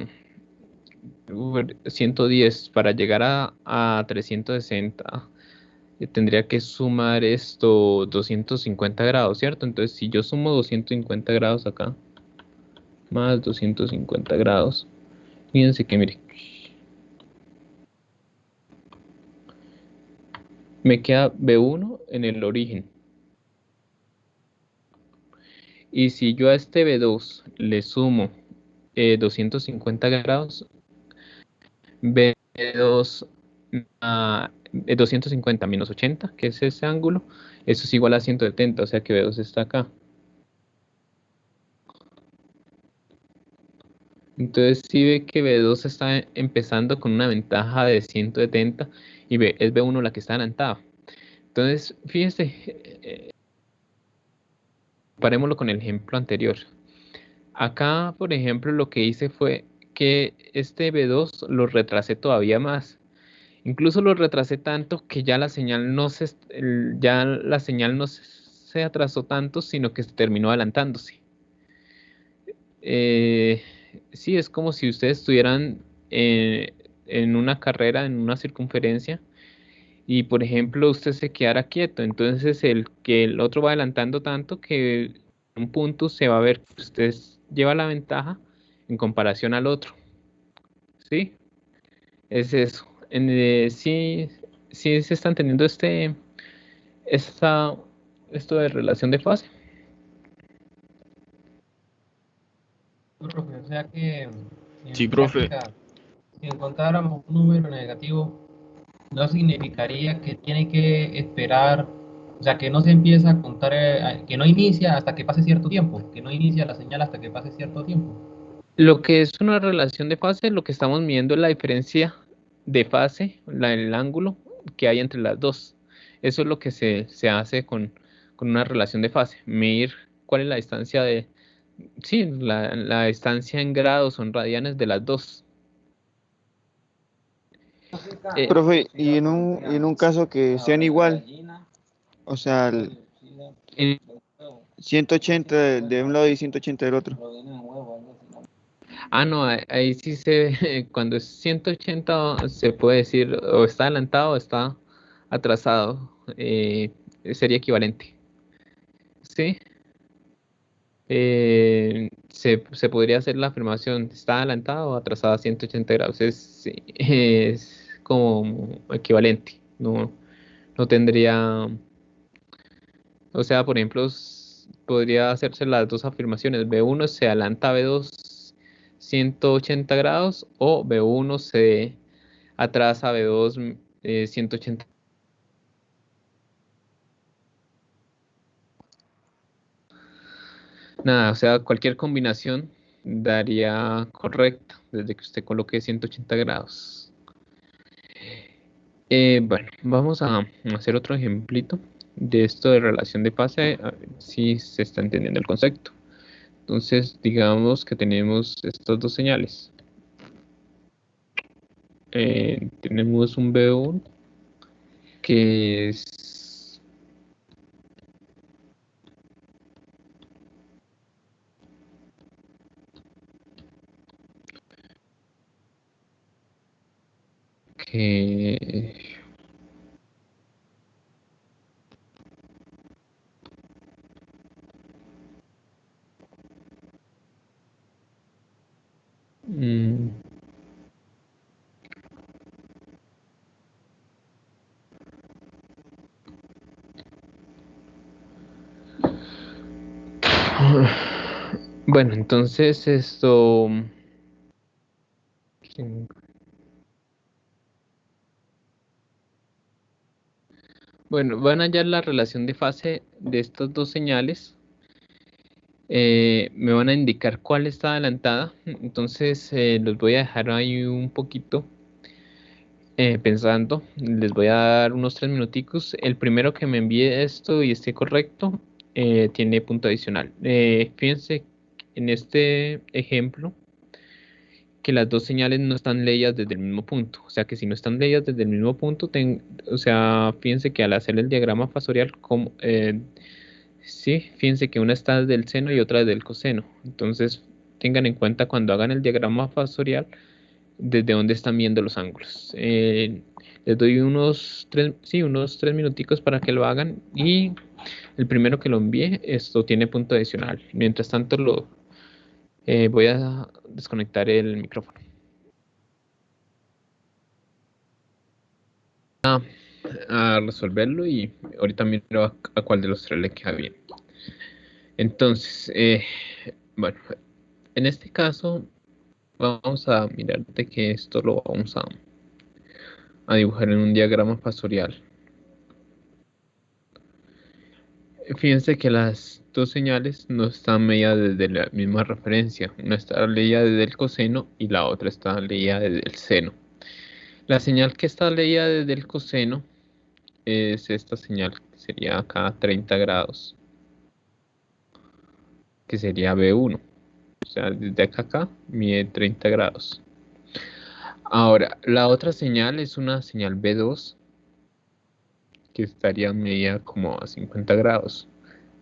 110 para llegar a 360, tendría que sumar esto 250 grados, ¿cierto? Entonces si yo sumo 250 grados acá más 250 grados, fíjense que mire, me queda B1 en el origen. Y si yo a este B2 le sumo 250 grados, B2 a 250 menos 80, que es ese ángulo, eso es igual a 170, o sea que B2 está acá. Entonces sí ve que B2 está empezando con una ventaja de 170 y es B1 la que está adelantada. Entonces, fíjense, parémoslo con el ejemplo anterior. Acá, por ejemplo, lo que hice fue que este B2 lo retrasé todavía más. Incluso lo retrasé tanto que ya la señal no se atrasó tanto, sino que se terminó adelantándose. Sí, es como si ustedes estuvieran en una carrera, en una circunferencia, y por ejemplo usted se quedara quieto, entonces el otro va adelantando tanto que en un punto se va a ver que usted lleva la ventaja en comparación al otro. ¿Sí? Es eso. Sí, sí se está entendiendo esto de relación de fase. Profe, o sea que Sí, en profe. práctica, si encontráramos un número negativo, no significaría que tiene que esperar, o sea, que no se empieza a contar, que no inicia hasta que pase cierto tiempo, que no inicia la señal hasta que pase cierto tiempo. Lo que es una relación de fase, lo que estamos midiendo es la diferencia de fase, el ángulo que hay entre las dos. Eso es lo que se hace con una relación de fase, medir cuál es la distancia sí, la distancia en grados o en radianes de las dos. Profe, y en un caso que sean igual, o sea, En 180 de un lado y 180 del otro. No, ahí sí cuando es 180 se puede decir o está adelantado o está atrasado, sería equivalente. ¿Sí? Se podría hacer la afirmación, está adelantado o atrasado a 180 grados, es como equivalente, no tendría, o sea, por ejemplo, podría hacerse las dos afirmaciones, B1 se adelanta a B2 180 grados o B1 se atrasa a B2 180. Nada, o sea, cualquier combinación daría correcta desde que usted coloque 180 grados. Bueno, vamos a hacer otro ejemplito de esto de relación de fase, a ver si se está entendiendo el concepto. Entonces, digamos que tenemos estas dos señales. Tenemos un B1 que es que bueno, entonces esto bueno, van a hallar la relación de fase de estas dos señales. Me van a indicar cuál está adelantada. Entonces los voy a dejar ahí un poquito pensando. Les voy a dar unos 3 minuticos. El primero que me envíe esto y esté correcto tiene punto adicional. Fíjense en este ejemplo que las dos señales no están leídas desde el mismo punto. O sea que si no están leídas desde el mismo punto, o sea, fíjense que al hacer el diagrama fasorial, sí, fíjense que una está desde el seno y otra desde el coseno. Entonces, tengan en cuenta cuando hagan el diagrama fasorial, desde dónde están viendo los ángulos. Les doy unos 3 minuticos para que lo hagan y el primero que lo envíe, esto tiene punto adicional. Mientras tanto, voy a desconectar el micrófono. A resolverlo y ahorita miro a cuál de los tres le queda bien. Entonces, bueno, en este caso vamos a mirar de que esto lo vamos a dibujar en un diagrama factorial. Fíjense que las dos señales no están medidas desde la misma referencia. Una está leída desde el coseno y la otra está leída desde el seno. La señal que está leída desde el coseno es esta señal, que sería acá 30 grados, que sería B1. O sea, desde acá a acá mide 30 grados. Ahora, la otra señal es una señal B2, que estaría medida como a 50 grados,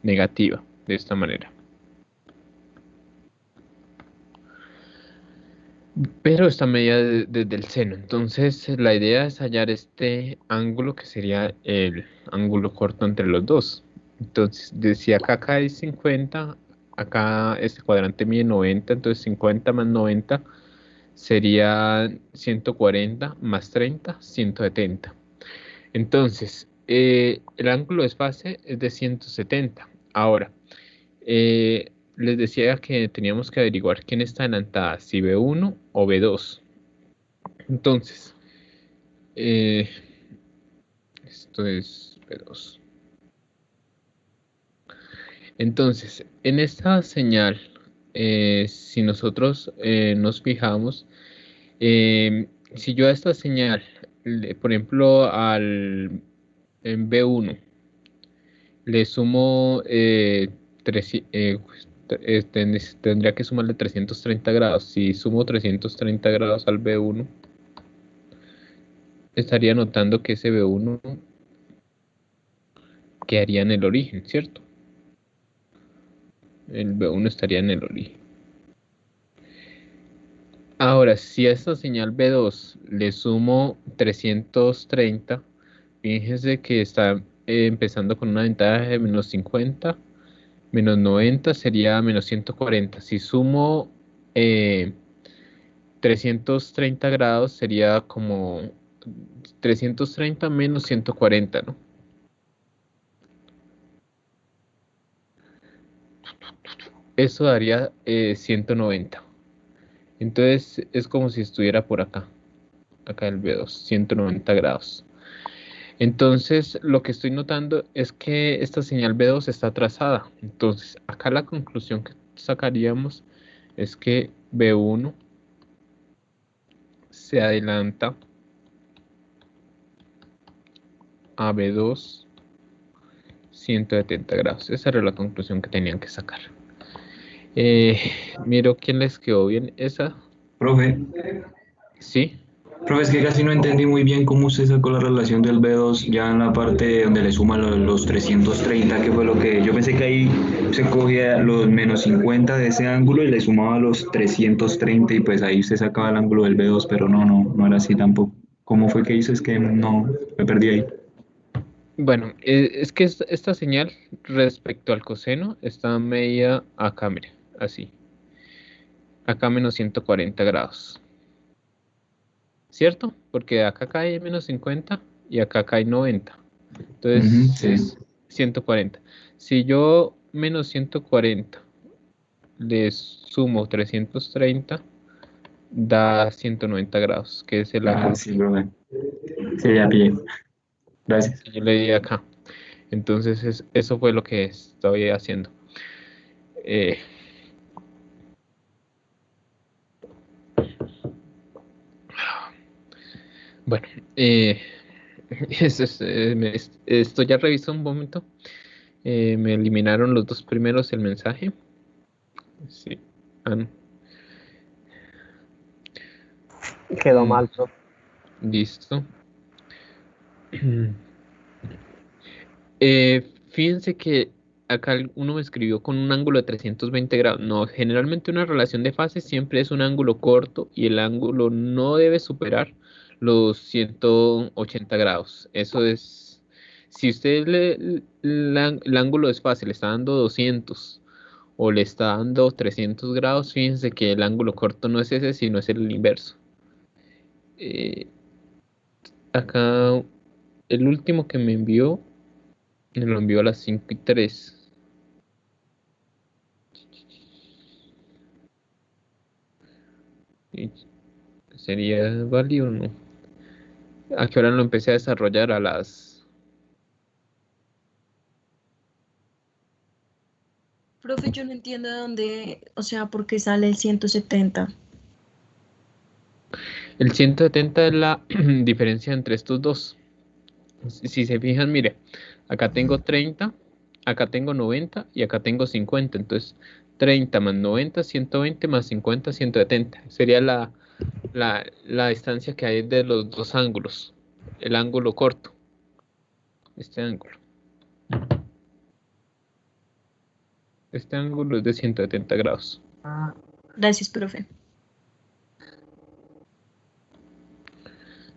negativa, de esta manera. Pero está medida desde el seno. Entonces, la idea es hallar este ángulo que sería el ángulo corto entre los dos. Entonces, si acá hay 50, acá este cuadrante mide 90, entonces 50 más 90 sería 140 más 30, 170. Entonces, el ángulo de fase es de 170. Ahora, les decía que teníamos que averiguar quién está adelantada, si B1 o B2. Entonces, esto es B2. Entonces, en esta señal, si nosotros nos fijamos, si yo a esta señal, por ejemplo, en B1, le sumo tendría que sumarle 330 grados. Si sumo 330 grados al B1, estaría notando que ese B1 quedaría en el origen, ¿cierto? El B1 estaría en el origen. Ahora, si a esta señal B2 le sumo 330, fíjense que está empezando con una ventaja de menos 50, menos 90 sería menos 140. Si sumo 330 grados sería como 330 menos 140, ¿no? Eso daría 190. Entonces es como si estuviera por acá el B2, 190 grados. Entonces lo que estoy notando es que esta señal B2 está atrasada. Entonces acá la conclusión que sacaríamos es que B1 se adelanta a B2 170 grados. Esa era la conclusión que tenían que sacar. Miro quién les quedó bien esa. Profe, Sí. profe, es que casi no entendí muy bien cómo usted sacó la relación del B2 ya en la parte donde le suma los 330, que fue lo que yo pensé que ahí se cogía los menos 50 de ese ángulo y le sumaba los 330 y pues ahí usted sacaba el ángulo del B2, pero no era así tampoco. ¿Cómo fue que hizo? Es que no, me perdí ahí. Bueno, es que esta señal respecto al coseno está medida acá, mire, así. Acá menos 140 grados. ¿Cierto? Porque acá cae menos 50 y acá cae 90. Entonces Sí. es 140. Si yo menos 140 le sumo 330, da 190 grados, que es el ángulo Sí, profe. Sí, ya pillé. Gracias. que yo le di acá. Entonces eso fue lo que estoy haciendo. Bueno, esto ya revisó un momento. Me eliminaron los dos primeros el mensaje. Sí. No. Quedó mal, profe. Listo. Fíjense que acá uno me escribió con un ángulo de 320 grados. No, generalmente una relación de fase siempre es un ángulo corto y el ángulo no debe superar los 180 grados. Eso es, si usted el ángulo de fase le está dando 200 o le está dando 300 grados, fíjense que el ángulo corto no es ese, sino es el inverso. Acá el último que me envió, me lo envió a las 5:03. Y ¿sería válido o no? ¿A qué hora lo empecé a desarrollar? A las... Profe, yo no entiendo de dónde, o sea, por qué sale el 170. El 170 es la diferencia entre estos dos. Si se fijan, mire, acá tengo 30, acá tengo 90 y acá tengo 50. Entonces, 30 más 90, 120 más 50, 170. Sería la distancia que hay de los dos ángulos. El ángulo corto. Este ángulo. Este ángulo es de 170 grados. Gracias, profe.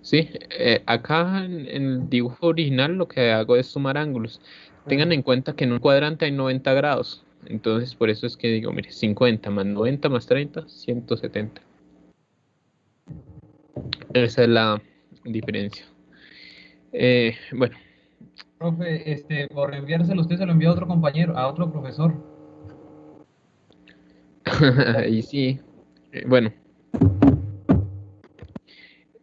Sí, acá en el dibujo original lo que hago es sumar ángulos. Tengan en cuenta que en un cuadrante hay 90 grados. Entonces, por eso es que digo, mire, 50 más 90 más 30, 170. Esa es la diferencia. Bueno, Profe, por enviárselo usted se lo envió a otro compañero, a otro profesor. ahí sí. Bueno,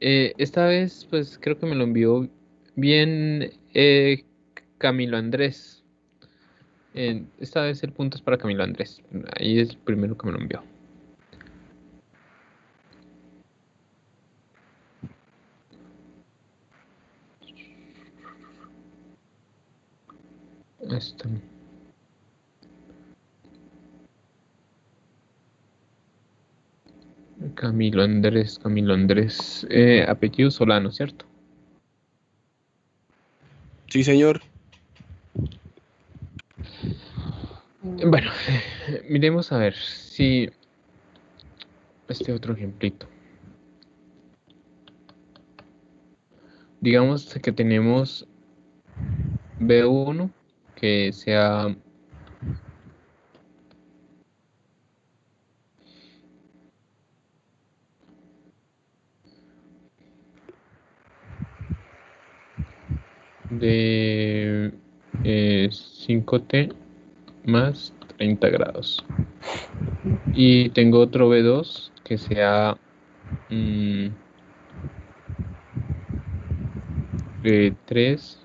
esta vez pues creo que me lo envió bien Camilo Andrés. Esta vez el punto es para Camilo Andrés. Ahí es el primero que me lo envió. Esto. Camilo Andrés. Apellido Solano, ¿cierto? Sí, señor. Bueno, miremos a ver si este otro ejemplito. Digamos que tenemos B1 que sea de 5T más 30 grados. Y tengo otro B2 que sea de 3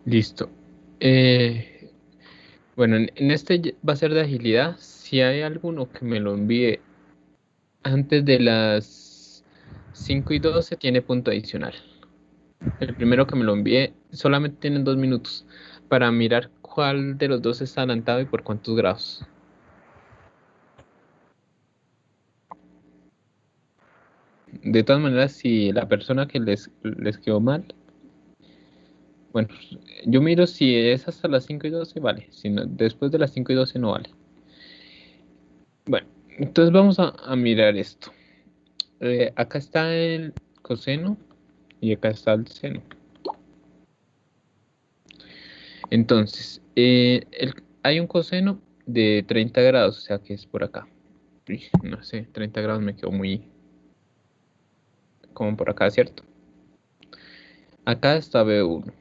listo. Bueno, en este va a ser de agilidad. Si hay alguno que me lo envíe antes de las 5:12 tiene punto adicional. El primero que me lo envíe solamente tienen 2 minutos para mirar cuál de los dos está adelantado y por cuántos grados. De todas maneras, si la persona que les quedó mal, bueno, yo miro si es hasta las 5:12, vale. Si no, después de las 5:12 no vale. Bueno, entonces vamos a mirar esto. Acá está el coseno y acá está el seno. Entonces, hay un coseno de 30 grados, o sea que es por acá. Uy, no sé, 30 grados me quedó muy... como por acá, ¿cierto? Acá está B1.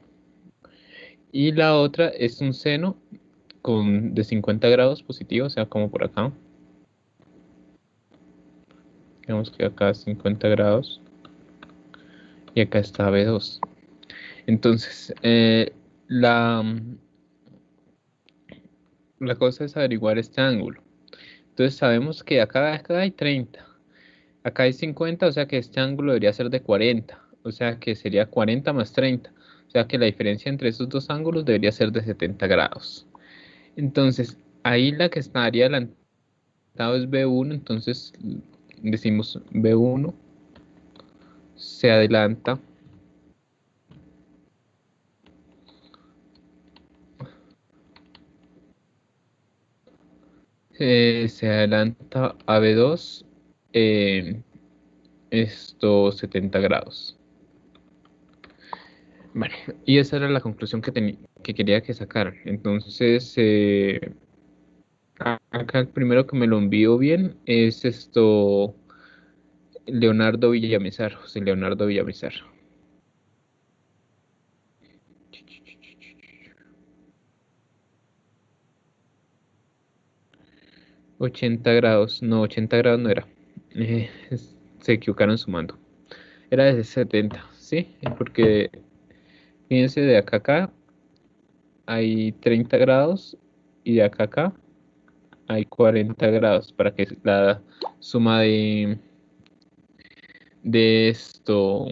Y la otra es un seno de 50 grados positivo, o sea, como por acá. Digamos que acá es 50 grados. Y acá está B2. Entonces, la cosa es averiguar este ángulo. Entonces sabemos que acá hay 30. Acá hay 50, o sea que este ángulo debería ser de 40. O sea que sería 40 más 30. O sea que la diferencia entre estos dos ángulos debería ser de 70 grados. Entonces, ahí la que estaría adelantado es B1. Entonces, decimos B1 se adelanta a B2 esto 70 grados. Bueno, y esa era la conclusión que quería que sacaran. Entonces, acá el primero que me lo envío bien es esto Leonardo Villamizar, José Leonardo Villamizar. $80, no, 80 grados no era. Se equivocaron sumando. Era de 70, ¿sí? Porque fíjense, de acá a acá hay 30 grados y de acá a acá hay 40 grados para que la suma de esto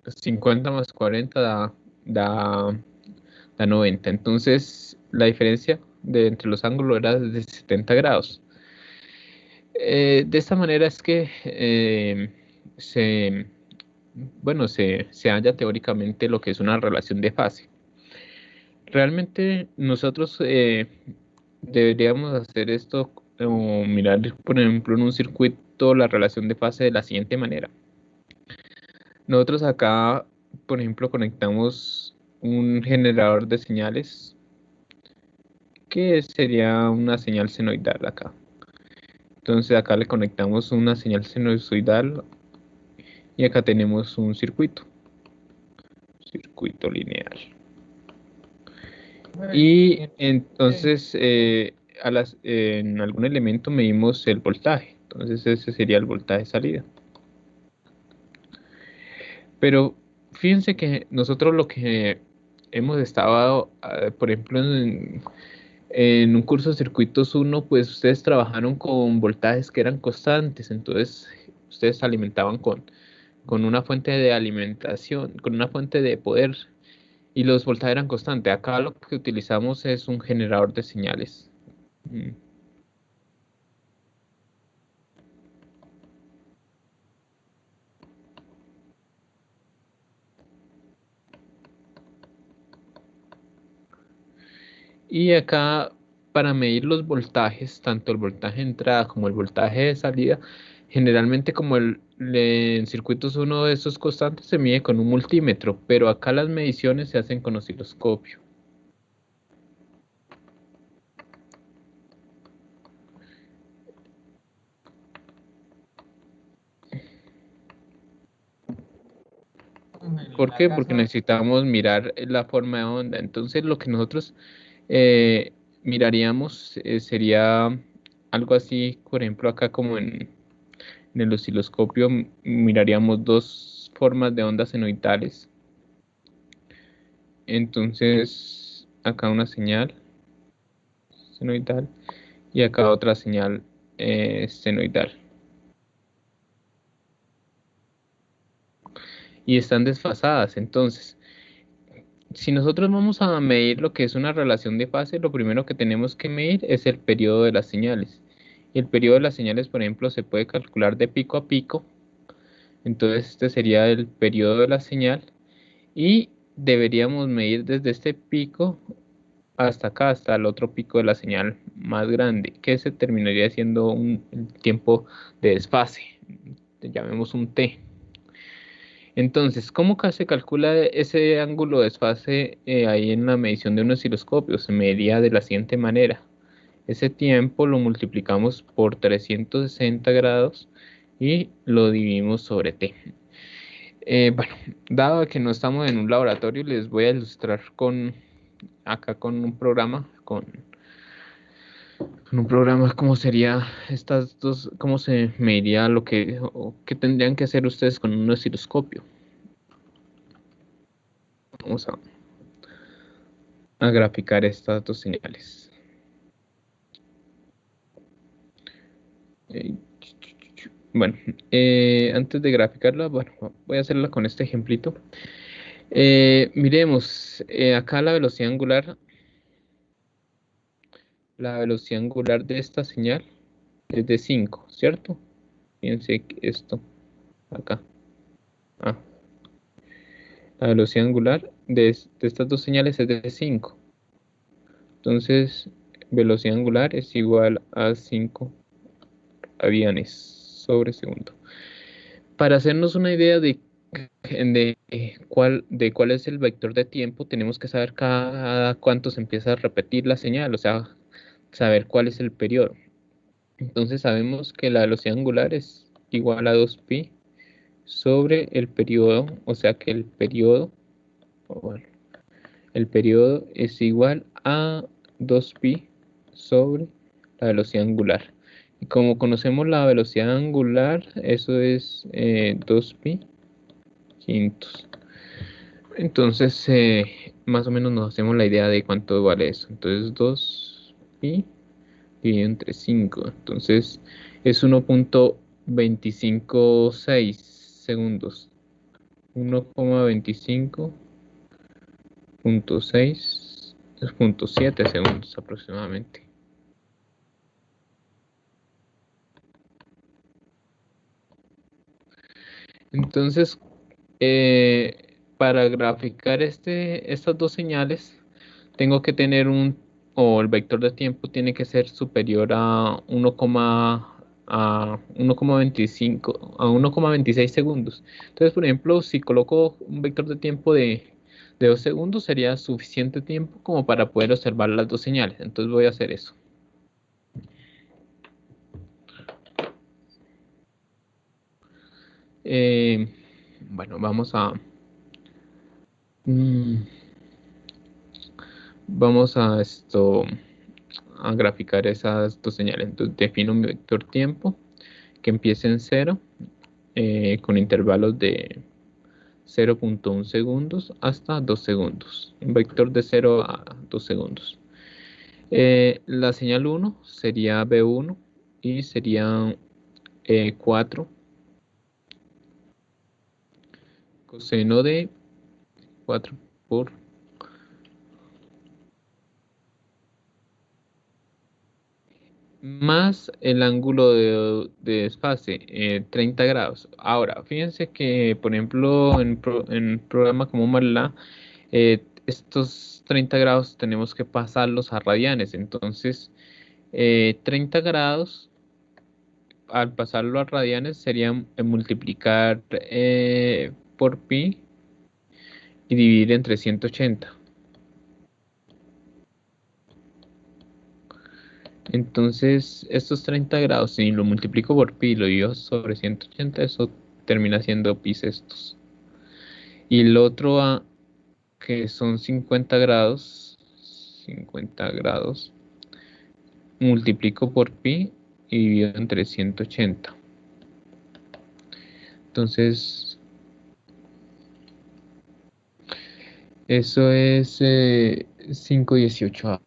50 más 40 da 90. Entonces la diferencia entre los ángulos era de 70 grados. De esta manera es que se halla teóricamente lo que es una relación de fase. Realmente nosotros deberíamos hacer esto o mirar, por ejemplo, en un circuito la relación de fase de la siguiente manera. Nosotros acá, por ejemplo, conectamos un generador de señales que sería una señal senoidal acá. Entonces acá le conectamos una señal sinusoidal y acá tenemos un circuito lineal. Y entonces en algún elemento medimos el voltaje. Entonces ese sería el voltaje salida. Pero fíjense que nosotros lo que hemos estado, por ejemplo, en un curso de circuitos 1, pues ustedes trabajaron con voltajes que eran constantes, entonces ustedes alimentaban con una fuente de alimentación, con una fuente de poder, y los voltajes eran constantes. Acá lo que utilizamos es un generador de señales. Y acá, para medir los voltajes, tanto el voltaje de entrada como el voltaje de salida, generalmente como en circuitos uno de esos constantes se mide con un multímetro, pero acá las mediciones se hacen con osciloscopio. ¿Por qué? Porque necesitamos mirar la forma de onda. Entonces lo que nosotros miraríamos sería algo así, por ejemplo, acá como en el osciloscopio miraríamos dos formas de ondas senoidales. Entonces acá una señal senoidal y acá otra señal senoidal. Y están desfasadas. Entonces, si nosotros vamos a medir lo que es una relación de fase, lo primero que tenemos que medir es el periodo de las señales. Y el periodo de las señales, por ejemplo, se puede calcular de pico a pico. Entonces, este sería el periodo de la señal. Y deberíamos medir desde este pico hasta acá, hasta el otro pico de la señal más grande, que se terminaría siendo un tiempo de desfase. Llamemos un T. Entonces, ¿cómo se calcula ese ángulo de desfase ahí en la medición de un osciloscopio? Se mediría de la siguiente manera. Ese tiempo lo multiplicamos por 360 grados y lo dividimos sobre T. Bueno, dado que no estamos en un laboratorio, les voy a ilustrar acá con un programa, con un programa, cómo sería estas dos, cómo se mediría lo que tendrían que hacer ustedes con un osciloscopio. Vamos a graficar estas dos señales. Bueno, antes de graficarla, bueno, voy a hacerla con este ejemplito. Miremos, acá la velocidad angular de esta señal es de 5, ¿cierto? Fíjense que esto, acá. La velocidad angular de estas dos señales es de 5. Entonces, velocidad angular es igual a 5 radianes sobre segundo. Para hacernos una idea de cuál es el vector de tiempo, tenemos que saber cada cuánto se empieza a repetir la señal, o sea, saber cuál es el periodo. Entonces sabemos que la velocidad angular es igual a 2pi sobre el periodo, o sea que el periodo es igual a 2pi sobre la velocidad angular. Y como conocemos la velocidad angular, eso es 2pi quintos. Entonces, más o menos nos hacemos la idea de cuánto vale eso. Entonces, 2pi dividido entre 5. Entonces, es 1.256 segundos. 1,25.6.7 segundos aproximadamente. Entonces, para graficar estas dos señales, tengo que tener el vector de tiempo tiene que ser superior a 1,25 a 1,26 segundos. Entonces, por ejemplo, si coloco un vector de tiempo de 2 segundos, sería suficiente tiempo como para poder observar las dos señales. Entonces voy a hacer eso. Bueno, vamos a graficar esas dos señales. Entonces defino un vector tiempo que empiece en 0 con intervalos de 0.1 segundos hasta 2 segundos. Un vector de 0 a 2 segundos. La señal 1 sería B1 y sería 4 coseno de 4 por más el ángulo de desfase, 30 grados. Ahora, fíjense que, por ejemplo, en un programa como MATLAB, estos 30 grados tenemos que pasarlos a radianes. Entonces, 30 grados, al pasarlo a radianes, sería multiplicar por pi y dividir entre 180. Entonces, estos 30 grados, si lo multiplico por pi y lo divido sobre 180, eso termina siendo pi sextos. Y el otro que son 50 grados, multiplico por pi y divido entre 180. Entonces, eso es 5/18.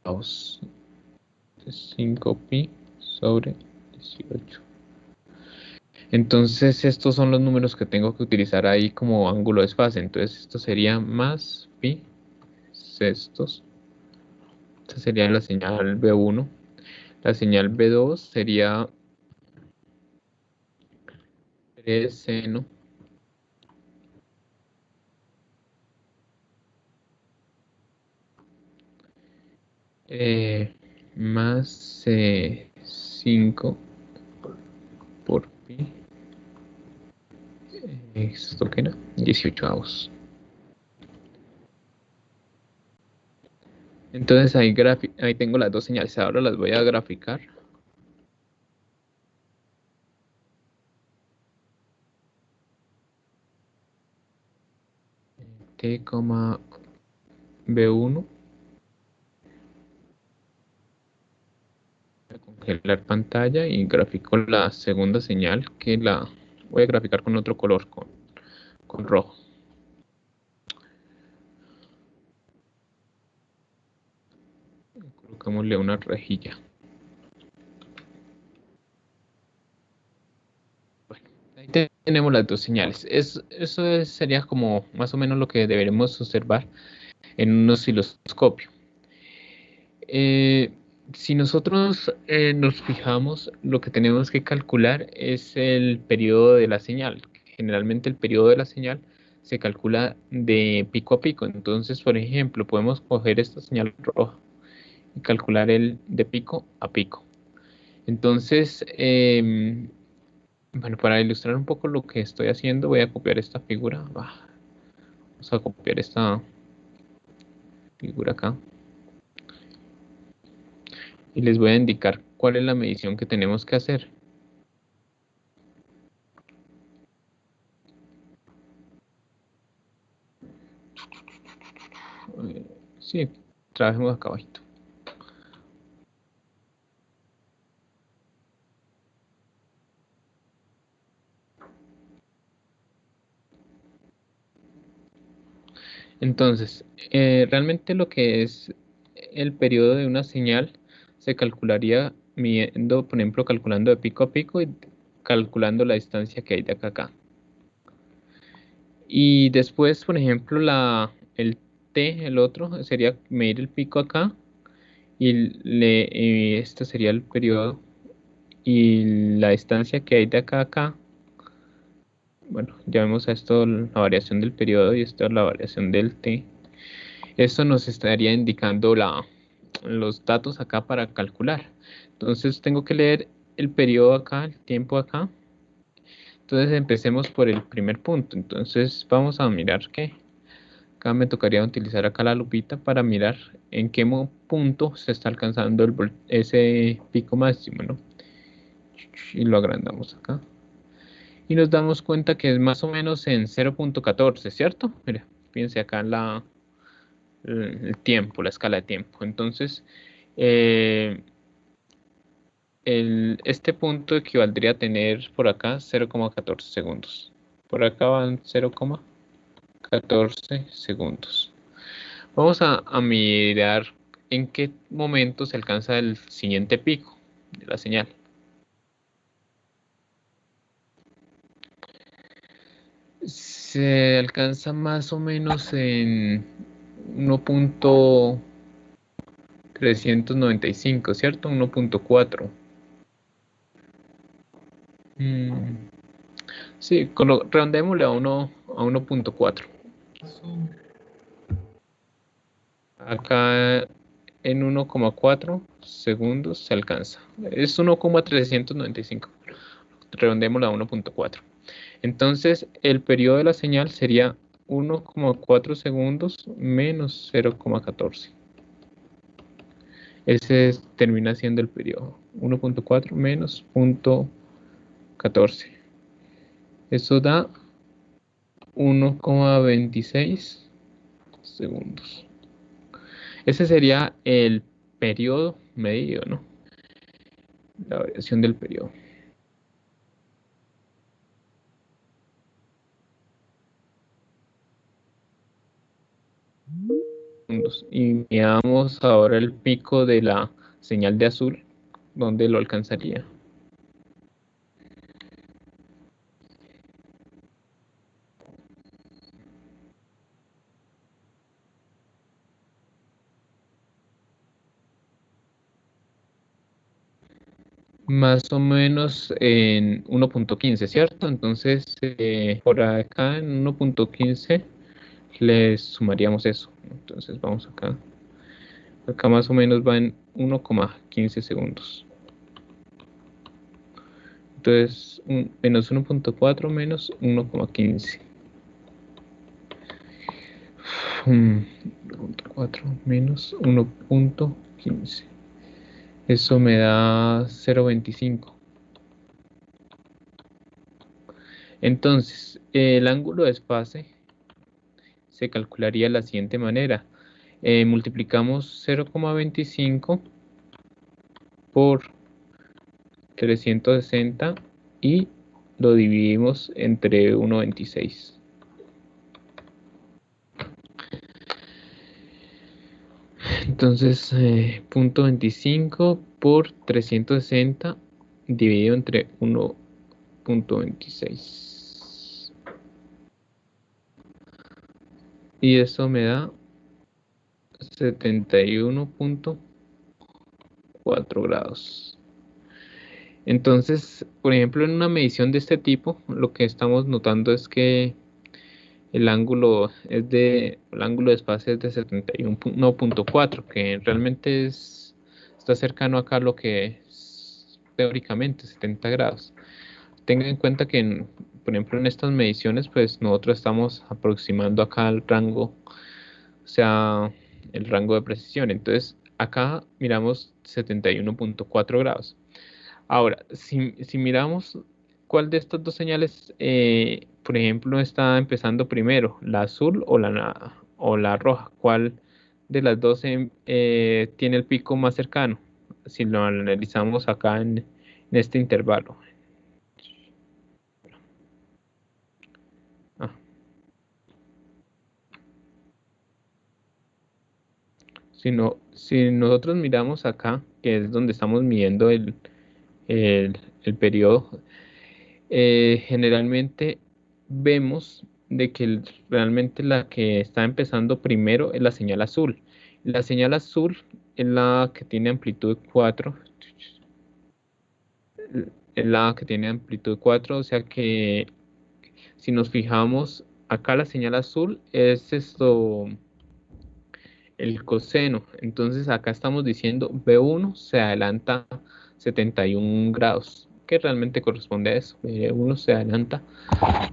5pi sobre 18. Entonces estos son los números que tengo que utilizar ahí como ángulo de desfase. Entonces esto sería más pi sextos. Esta sería la señal B1. La señal B2 sería 3 seno más 5 por pi. ¿Esto qué era? 18avos. Entonces ahí tengo las dos señales. Ahora las voy a graficar. T, B1. Voy a congelar pantalla y grafico la segunda señal, que la voy a graficar con otro color, con rojo. Colocámosle una rejilla. Bueno, ahí tenemos las dos señales. Eso sería como más o menos lo que deberemos observar en un osciloscopio. Si nosotros nos fijamos, lo que tenemos que calcular es el periodo de la señal. Generalmente el periodo de la señal se calcula de pico a pico. Entonces, por ejemplo, podemos coger esta señal roja y calcular el de pico a pico. Entonces, bueno, para ilustrar un poco lo que estoy haciendo, voy a copiar esta figura. Vamos a copiar esta figura acá. Y les voy a indicar cuál es la medición que tenemos que hacer. Sí, trabajemos acá abajito. Entonces, realmente lo que es el periodo de una señal se calcularía midiendo, por ejemplo, calculando de pico a pico y calculando la distancia que hay de acá a acá. Y después, por ejemplo, el T, el otro, sería medir el pico acá y este sería el periodo y la distancia que hay de acá a acá. Bueno, ya vemos a esto la variación del periodo y esto la variación del T. Esto nos estaría indicando los datos acá para calcular. Entonces tengo que leer el periodo acá, el tiempo acá. Entonces empecemos por el primer punto. Entonces vamos a mirar que acá me tocaría utilizar acá la lupita para mirar en qué punto se está alcanzando ese pico máximo, ¿no? Y lo agrandamos acá. Y nos damos cuenta que es más o menos en 0.14, ¿cierto? Mira, fíjense acá en el tiempo, la escala de tiempo. Entonces, este punto equivaldría a tener por acá 0,14 segundos. Por acá van 0,14 segundos. Vamos a mirar en qué momento se alcanza el siguiente pico de la señal. Se alcanza más o menos en 1.395, ¿cierto? 1.4. Sí, redondémosle a 1.4. Acá en 1,4 segundos se alcanza. Es 1,395. Redondémoslo a 1.4. Entonces, el periodo de la señal sería 1,4 segundos menos 0,14. Ese termina siendo el periodo. 1.4 menos 0.14. Eso da 1,26 segundos. Ese sería el periodo medido, ¿no? La variación del periodo. Y veamos ahora el pico de la señal de azul, ¿dónde lo alcanzaría? Más o menos en 1.15, ¿cierto? Entonces, por acá en 1.15 le sumaríamos eso. Entonces vamos acá. Acá más o menos va en 1,15 segundos. Entonces, menos 1.4 menos 1,15. 1.4 menos 1.15. Eso me da 0.25. Entonces, el ángulo de desfase se calcularía de la siguiente manera. Multiplicamos 0,25 por 360 y lo dividimos entre 1,26. Entonces, 0.25 por 360 dividido entre 1.26. Y eso me da 71.4 grados. Entonces, por ejemplo, en una medición de este tipo, lo que estamos notando es que el ángulo de desfase es de 71.4, que realmente está cercano acá a lo que es teóricamente 70 grados. Tengan en cuenta que, por ejemplo, en estas mediciones, pues nosotros estamos aproximando acá al rango, o sea, el rango de precisión. Entonces, acá miramos 71.4 grados. Ahora, si miramos cuál de estas dos señales, por ejemplo, está empezando primero, la azul o o la roja? ¿Cuál de las dos tiene el pico más cercano? Si lo analizamos acá en este intervalo. Ah. Si nosotros miramos acá, que es donde estamos midiendo el periodo, generalmente vemos de que realmente la que está empezando primero es la señal azul. La señal azul es la que tiene amplitud 4. Es la que tiene amplitud 4, o sea que si nos fijamos acá, la señal azul es el coseno. Entonces acá estamos diciendo B1 se adelanta 71 grados, que realmente corresponde a eso. B1 se adelanta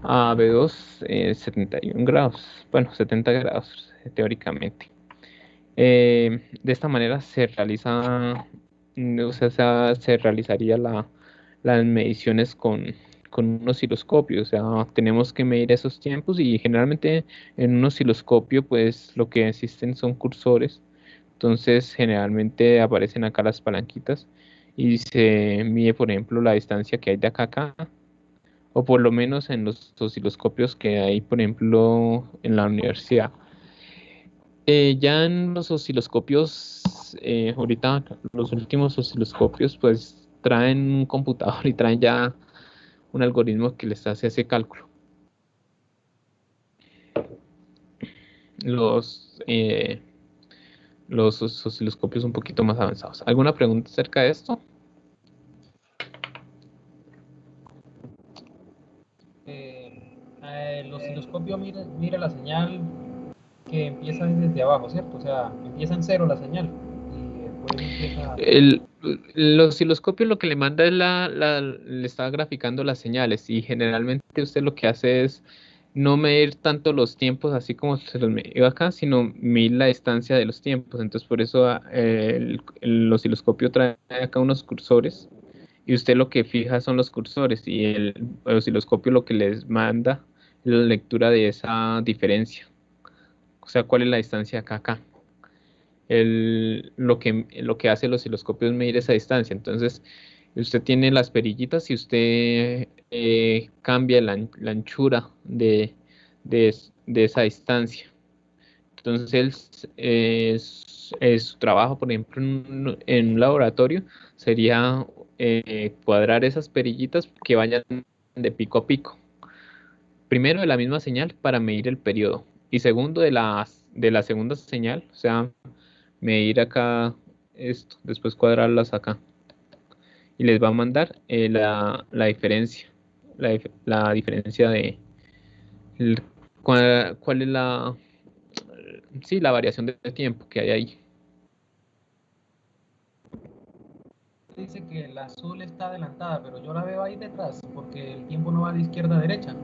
a B2 71 grados, bueno, 70 grados teóricamente. De esta manera se realiza, o sea, se realizaría las mediciones con un osciloscopio. O sea, tenemos que medir esos tiempos y generalmente en un osciloscopio pues lo que existen son cursores. Entonces generalmente aparecen acá las palanquitas y se mide, por ejemplo, la distancia que hay de acá a acá, o por lo menos en los osciloscopios que hay, por ejemplo, en la universidad. Ya en los osciloscopios, ahorita los últimos osciloscopios pues traen un computador y traen ya un algoritmo que les hace ese cálculo. Los osciloscopios un poquito más avanzados. ¿Alguna pregunta acerca de esto? El osciloscopio mira la señal que empieza desde abajo, ¿cierto? O sea, empieza en cero la señal y después empieza... El osciloscopio lo que le manda es le está graficando las señales, y generalmente usted lo que hace es no medir tanto los tiempos así como se los medió acá, sino medir la distancia de los tiempos. Entonces por eso el osciloscopio trae acá unos cursores y usted lo que fija son los cursores, y el osciloscopio lo que les manda es la lectura de esa diferencia. O sea, cuál es la distancia acá a acá. Lo que hace el osciloscopio es medir esa distancia. Entonces, usted tiene las perillitas y usted cambia la anchura de esa distancia. Entonces, su trabajo, por ejemplo, en un laboratorio, sería cuadrar esas perillitas que vayan de pico a pico. Primero, de la misma señal para medir el periodo. Y segundo, de la segunda señal, o sea, medir acá esto, después cuadrarlas acá. Y les va a mandar la diferencia. La diferencia de cuál es sí, la variación de tiempo que hay ahí. Dice que la azul está adelantada, pero yo la veo ahí detrás porque el tiempo no va de izquierda a derecha.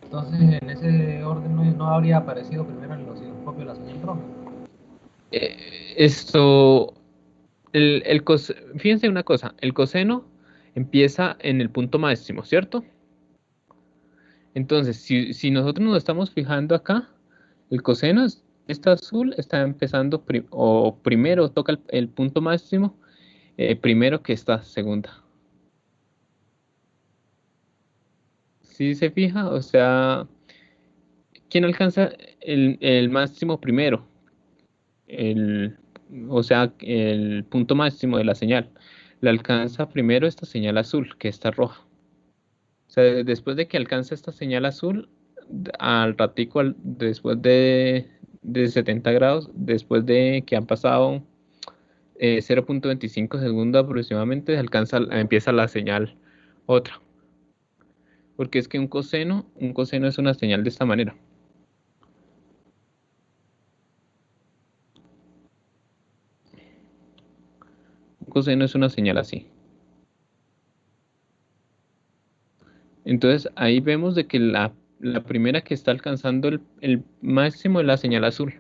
Entonces, en ese orden no habría aparecido primero en el osciloscopio la señal roja. Esto, fíjense una cosa, el coseno empieza en el punto máximo, ¿cierto? Entonces, si nosotros nos estamos fijando acá, el coseno está azul, está empezando o primero toca el punto máximo, primero que esta segunda. ¿Sí se fija? O sea, ¿quién alcanza el máximo primero? O sea, el punto máximo de la señal. La alcanza primero esta señal azul, que está roja. O sea, después de que alcanza esta señal azul, al ratico, después de 70 grados, después de que han pasado 0.25 segundos aproximadamente, empieza la señal otra. Porque es que un coseno es una señal de esta manera. Un coseno es una señal así. Entonces ahí vemos de que la primera que está alcanzando el máximo es la señal azul.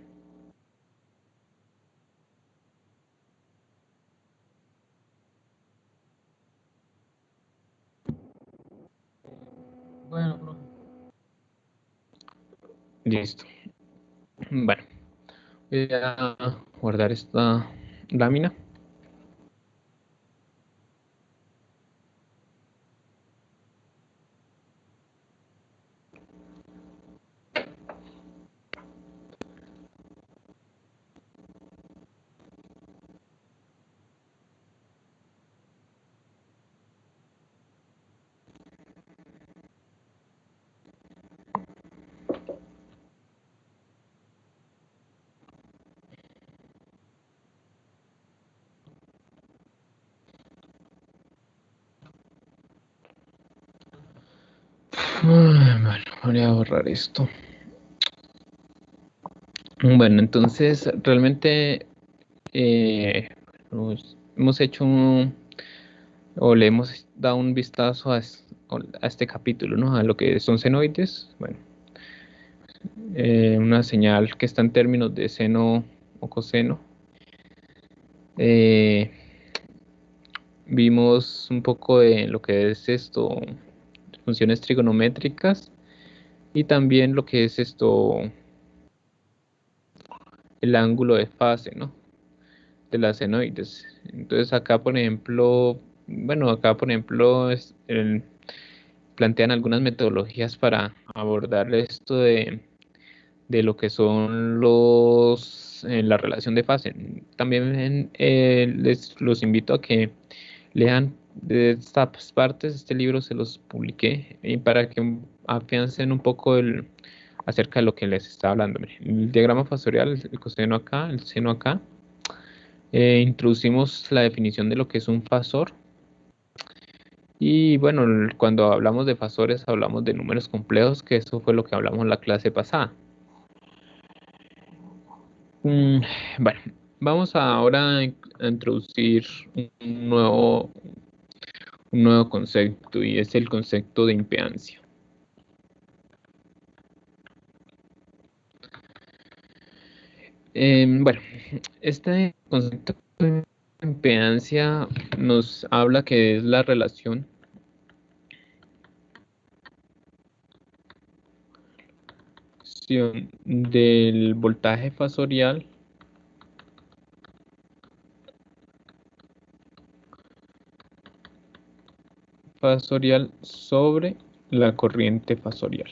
Bueno, profe. Listo. Bueno. Voy a guardar esta lámina. Bueno, voy a borrar esto. Bueno, entonces realmente hemos hecho o le hemos dado un vistazo a este capítulo, ¿no? A lo que son senoides. Bueno, una señal que está en términos de seno o coseno. Vimos un poco de lo que es esto, funciones trigonométricas, y también lo que es esto, el ángulo de fase, ¿no? De las senoides. Entonces acá, por ejemplo, plantean algunas metodologías para abordar esto de lo que son la relación de fase. También les los invito a que lean de estas partes. Este libro se los publiqué y para que afiancen un poco acerca de lo que les estaba hablando. Miren, el diagrama fasorial, el coseno acá, el seno acá. Introducimos la definición de lo que es un fasor. Y bueno, cuando hablamos de fasores hablamos de números complejos, que eso fue lo que hablamos en la clase pasada. Bueno, vamos ahora a introducir un nuevo concepto, y es el concepto de impedancia. Bueno, este concepto de impedancia nos habla que es la relación del voltaje fasorial sobre la corriente fasorial.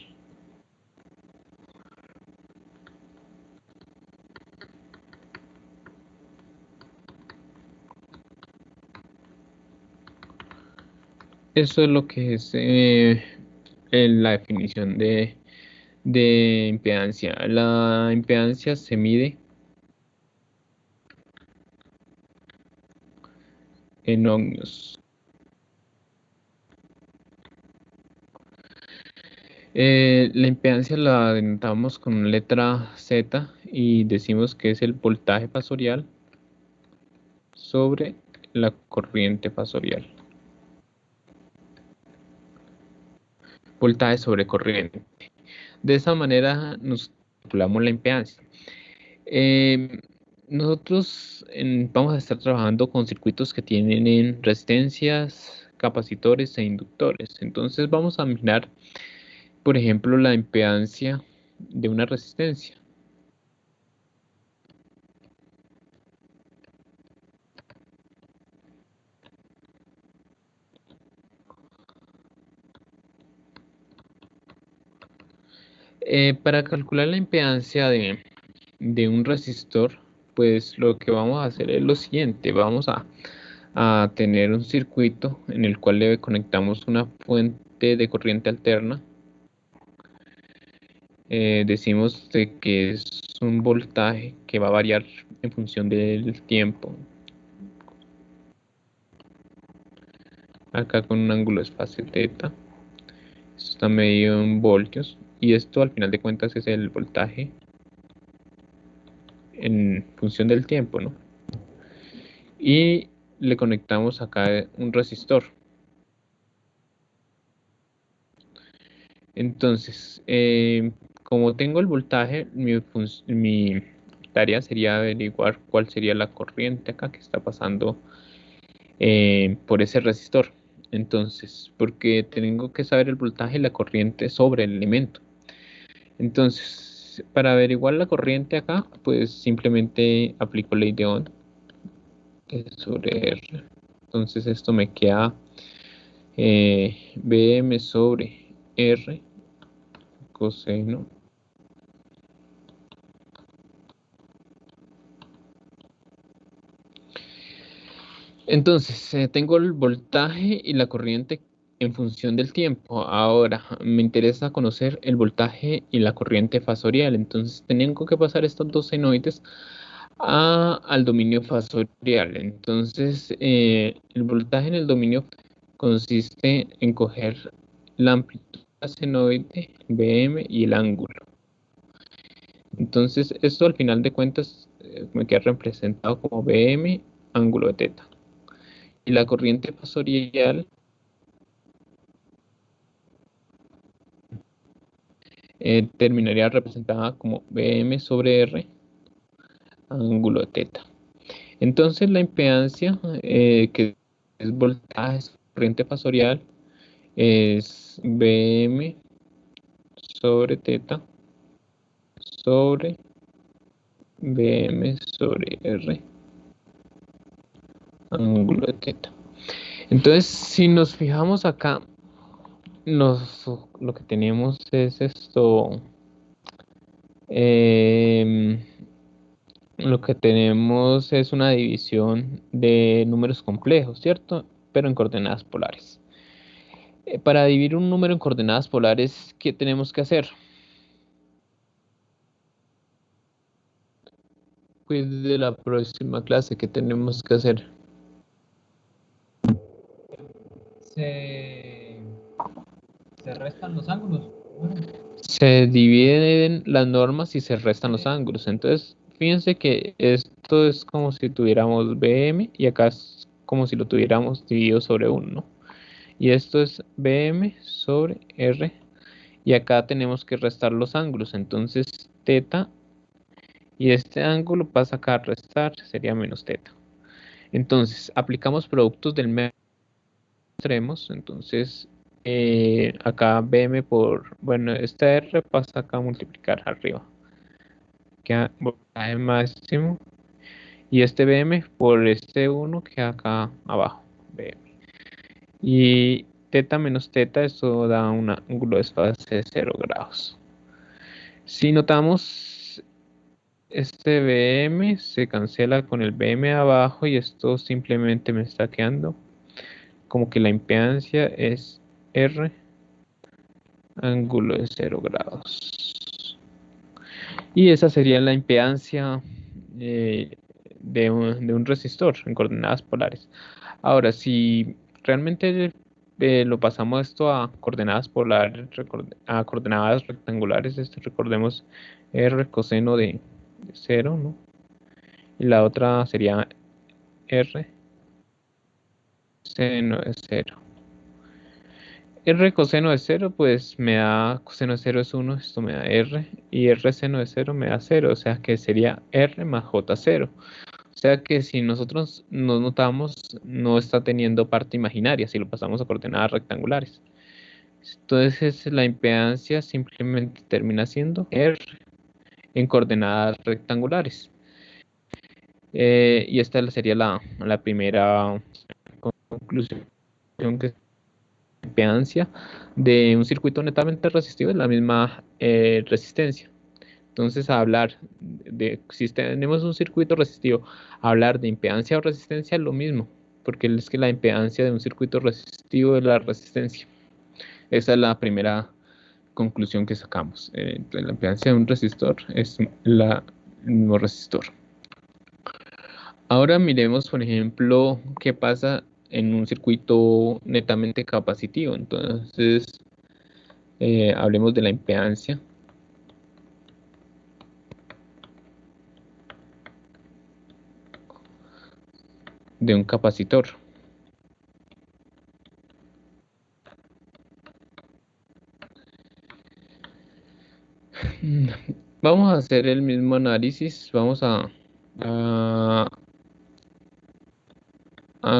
Eso es lo que es la definición de impedancia. La impedancia se mide en ohmios. La impedancia la denotamos con letra Z y decimos que es el voltaje fasorial sobre la corriente fasorial. Voltaje sobre corriente. De esa manera nos calculamos la impedancia. Nosotros vamos a estar trabajando con circuitos que tienen resistencias, capacitores e inductores. Entonces vamos a mirar, por ejemplo, la impedancia de una resistencia. Para calcular la impedancia de un resistor, pues lo que vamos a hacer es lo siguiente. Vamos a tener un circuito en el cual le conectamos una fuente de corriente alterna. Decimos de que es un voltaje que va a variar en función del tiempo. Acá con un ángulo de fase θ. Esto está medido en voltios. Y esto al final de cuentas es el voltaje en función del tiempo, ¿no? Y le conectamos acá un resistor. Entonces, como tengo el voltaje, mi tarea sería averiguar cuál sería la corriente acá que está pasando por ese resistor. Entonces, porque tengo que saber el voltaje y la corriente sobre el elemento. Entonces, para averiguar la corriente acá, pues simplemente aplico ley de Ohm sobre R. Entonces esto me queda Bm sobre R coseno entonces tengo el voltaje y la corriente en función del tiempo. Ahora me interesa conocer el voltaje y la corriente fasorial. Entonces tengo que pasar estos dos senoides al dominio fasorial. Entonces el voltaje en el dominio consiste en coger la amplitud senoide Bm y el ángulo. Entonces esto al final de cuentas me queda representado como Bm ángulo de teta. Y la corriente fasorial terminaría representada como Bm sobre R ángulo de teta. Entonces la impedancia que es voltaje sobre corriente fasorial es Bm sobre teta sobre Bm sobre R ángulo de teta. Entonces si nos fijamos acá, lo que tenemos es esto. Lo que tenemos es una división de números complejos, ¿cierto? Pero en coordenadas polares. Para dividir un número en coordenadas polares, ¿qué tenemos que hacer? Pues de la próxima clase, ¿qué tenemos que hacer? Se restan los ángulos. Bueno, Se dividen las normas y se restan los ángulos. Entonces, fíjense que esto es como si tuviéramos Bm y acá es como si lo tuviéramos dividido sobre 1, ¿no? Y esto es Bm sobre R. Y acá tenemos que restar los ángulos. Entonces, teta y este ángulo pasa acá a restar, sería menos teta. Entonces, aplicamos productos del medio extremos. Entonces, acá Bm por, bueno, esta R pasa acá a multiplicar arriba. Queda voltaje máximo. Y este Bm por este 1 queda acá abajo. Bm. Y teta menos teta, esto da un ángulo de desfase de 0 grados. Si notamos, este Bm se cancela con el Bm abajo y esto simplemente me está quedando como que la impedancia es R ángulo de 0 grados. Y esa sería la impedancia de un resistor en coordenadas polares. Ahora, si realmente lo pasamos esto a coordenadas polares, a coordenadas rectangulares, recordemos R coseno de 0, ¿no? Y la otra sería R seno de 0. R coseno de 0, pues me da coseno de 0 es 1, esto me da R, y R seno de 0 me da 0, o sea que sería R más J0. O sea que si nosotros nos notamos, no está teniendo parte imaginaria si lo pasamos a coordenadas rectangulares. Entonces la impedancia simplemente termina siendo R en coordenadas rectangulares. Y esta sería la primera conclusión, que la impedancia de un circuito netamente resistivo es la misma resistencia. Entonces, si tenemos un circuito resistivo, hablar de impedancia o resistencia es lo mismo, porque es que la impedancia de un circuito resistivo es la resistencia. Esa es la primera conclusión que sacamos. La impedancia de un resistor es el mismo resistor. Ahora miremos, por ejemplo, qué pasa en un circuito netamente capacitivo. Entonces, hablemos de la impedancia de un capacitor. Vamos a hacer el mismo análisis. Vamos a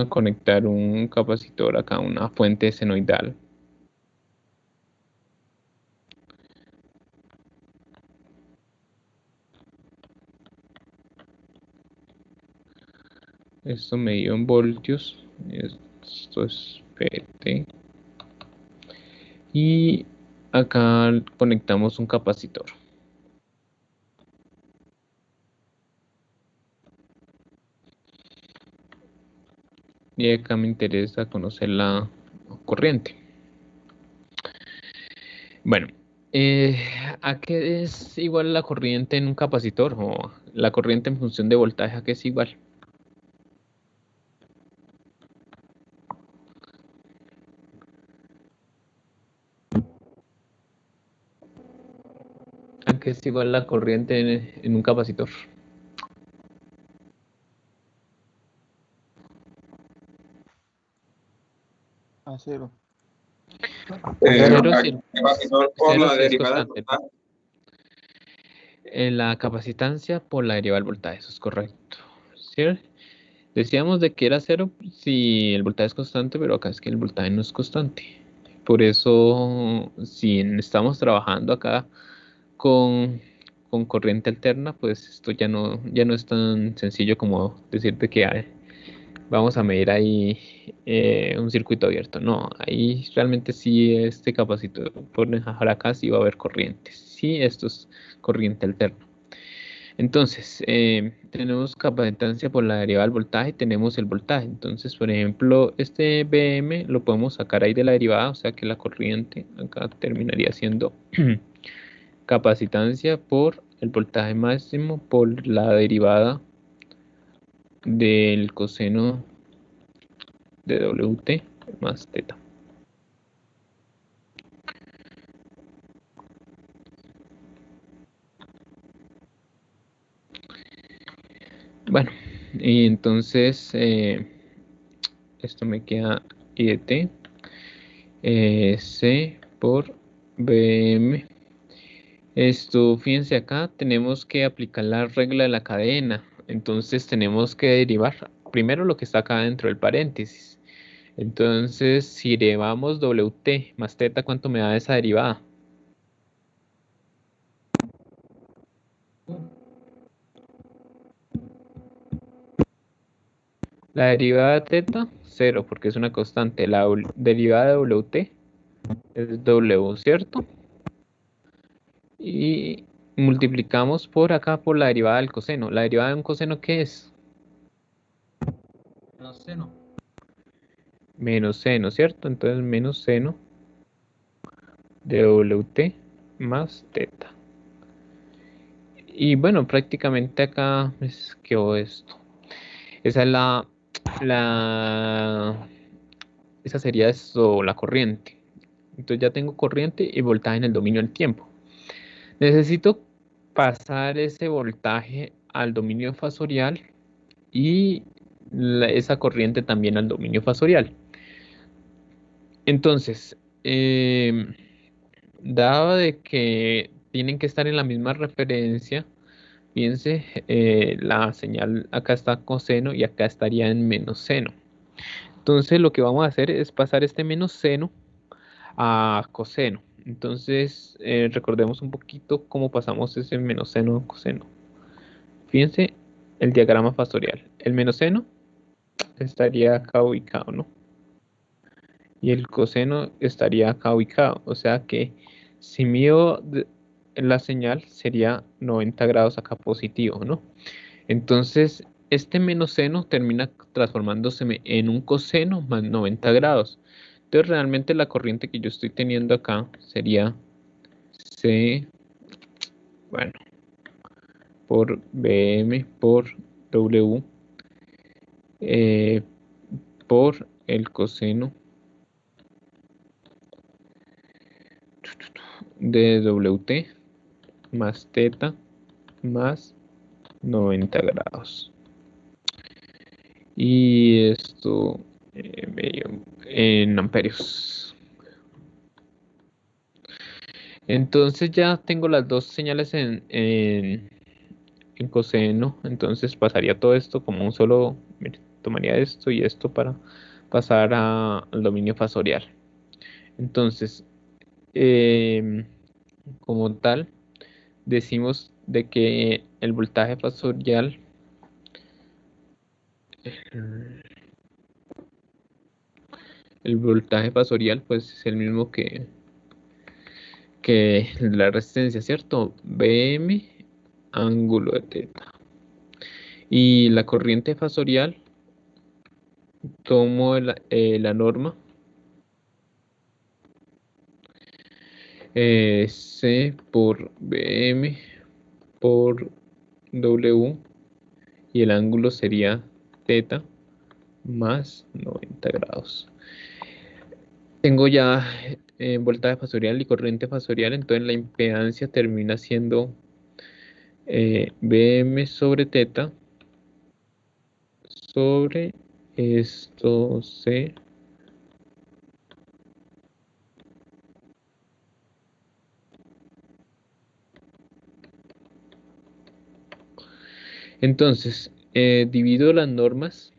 conectar un capacitor acá a una fuente senoidal. Esto medido en voltios. Esto es PT. Y acá conectamos un capacitor. Y acá me interesa conocer la corriente. Bueno, ¿a qué es igual la corriente en un capacitor? O la corriente en función de voltaje, ¿a qué es igual? ¿A qué es igual la corriente en un capacitor? A cero. Cero Al si el, capacitor por cero la si es derivada del constante. voltaje. La capacitancia por la derivada del voltaje, eso es correcto. ¿Sí? Decíamos de que era cero si el voltaje es constante, pero acá es que el voltaje no es constante. Por eso, si estamos trabajando acá con, con corriente alterna, pues esto ya no es tan sencillo como decirte que vamos a medir ahí un circuito abierto. No, ahí realmente sí este capacitor por dejar acá sí va a haber corriente. Sí, esto es corriente alterna. Entonces, tenemos capacitancia por la derivada del voltaje, tenemos el voltaje. Entonces, por ejemplo, este Vm lo podemos sacar ahí de la derivada, o sea que la corriente acá terminaría siendo capacitancia por el voltaje máximo por la derivada del coseno de Wt más teta. Bueno, y entonces esto me queda I de t C por Bm. Esto, fíjense acá, tenemos que aplicar la regla de la cadena. Entonces tenemos que derivar primero lo que está acá dentro del paréntesis. Entonces, si derivamos Wt más teta, ¿cuánto me da esa derivada? La derivada de teta, 0, porque es una constante. La derivada de Wt es W, ¿cierto? Y multiplicamos por acá por la derivada del coseno. ¿La derivada de un coseno qué es? No sé, no. Menos seno, ¿cierto? Entonces menos seno de Wt más teta. Y bueno, prácticamente acá quedó esto. Esa es esa sería esto, la corriente. Entonces ya tengo corriente y voltaje en el dominio del tiempo. Necesito pasar ese voltaje al dominio fasorial y esa corriente también al dominio fasorial. Entonces, dado de que tienen que estar en la misma referencia, fíjense, la señal acá está coseno y acá estaría en menos seno. Entonces lo que vamos a hacer es pasar este menos seno a coseno. Entonces recordemos un poquito cómo pasamos ese menos seno a coseno. Fíjense el diagrama fasorial. El menos seno estaría acá ubicado, ¿no? Y el coseno estaría acá ubicado. O sea que si mido la señal sería 90 grados acá positivo, ¿no? Entonces este menos seno termina transformándose en un coseno más 90 grados. Entonces realmente la corriente que yo estoy teniendo acá sería C, bueno, por Bm por W por el coseno de Wt más teta más 90 grados. Y esto en amperios. Entonces ya tengo las dos señales en coseno. Entonces pasaría todo esto como un solo. Mire, tomaría esto y esto para pasar al dominio fasorial. Entonces, como tal, decimos de que el voltaje fasorial el voltaje fasorial pues es el mismo que la resistencia, ¿cierto? Bm ángulo de teta. Y la corriente fasorial, tomo la norma C por Bm por W, y el ángulo sería teta más 90 grados. Tengo ya voltaje fasorial y corriente fasorial, entonces la impedancia termina siendo Bm sobre teta sobre esto C entonces divido las normas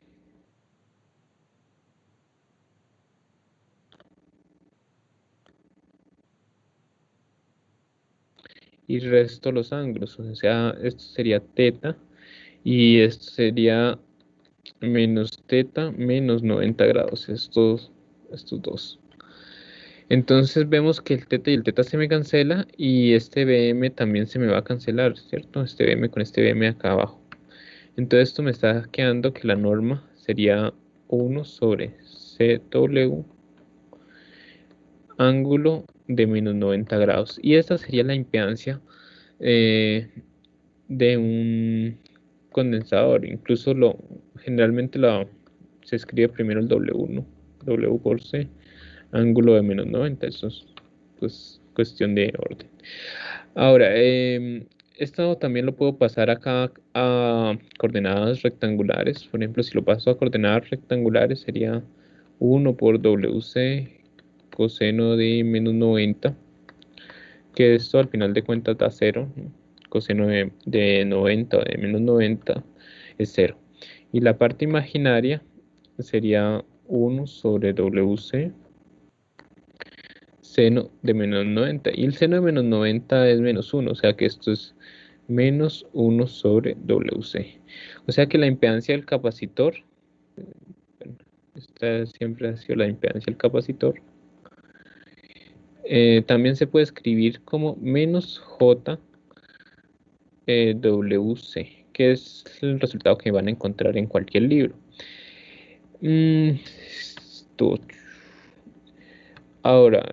y resto los ángulos, o sea, esto sería teta y esto sería menos teta menos 90 grados, estos dos. Entonces vemos que el teta y el teta se me cancela y este Bm también se me va a cancelar, ¿cierto? Este Bm con este Bm acá abajo. Entonces esto me está quedando que la norma sería 1 sobre CW ángulo de menos 90 grados. Y esta sería la impedancia de un condensador. Incluso generalmente se escribe primero el W, ¿no? W por C, ángulo de menos 90. Eso es pues cuestión de orden. Ahora, esto también lo puedo pasar acá a coordenadas rectangulares. Por ejemplo, si lo paso a coordenadas rectangulares sería 1 por WC coseno de menos 90, que esto al final de cuentas da 0, ¿no? Coseno de 90 o de menos 90 es 0. Y la parte imaginaria sería 1 sobre WC seno de menos 90. Y el seno de menos 90 es menos 1, o sea que esto es menos 1 sobre WC. O sea que la impedancia del capacitor, bueno, esta siempre ha sido la impedancia del capacitor, también se puede escribir como menos J WC, que es el resultado que van a encontrar en cualquier libro. Ahora,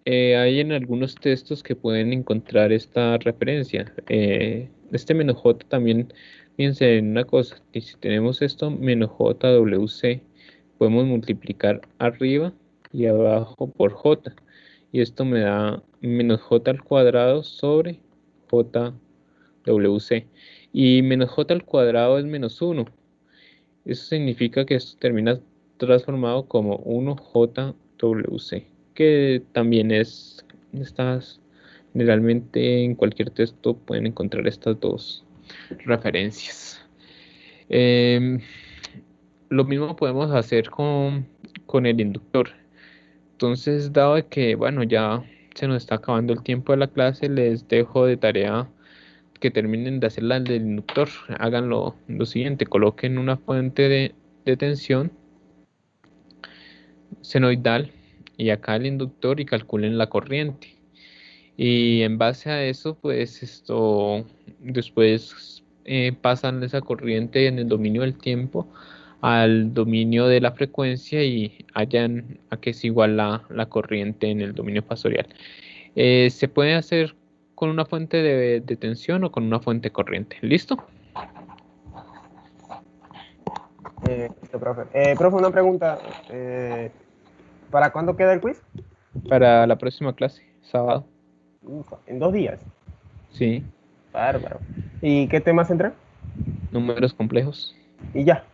hay en algunos textos que pueden encontrar esta referencia. Este menos J también, fíjense en una cosa, que si tenemos esto menos JWC, podemos multiplicar arriba y abajo por J. Y esto me da menos J al cuadrado sobre JWC. Y menos J al cuadrado es menos 1. Eso significa que esto termina transformado como 1JWC, que también generalmente en cualquier texto pueden encontrar estas dos referencias. Lo mismo podemos hacer con el inductor. Entonces, dado que, bueno, ya se nos está acabando el tiempo de la clase, les dejo de tarea que terminen de hacer la del inductor. Hagan lo siguiente: coloquen una fuente de tensión senoidal y acá el inductor y calculen la corriente. Y en base a eso, pues después pasan esa corriente en el dominio del tiempo al dominio de la frecuencia y hallan a qué es igual la corriente en el dominio fasorial. Se puede hacer con una fuente de tensión o con una fuente corriente. ¿Listo? Listo, profe. Profe, una pregunta. ¿Para cuándo queda el quiz? Para la próxima clase, sábado. En 2 días. Sí. Bárbaro. ¿Y qué temas entran? Números complejos. Y ya.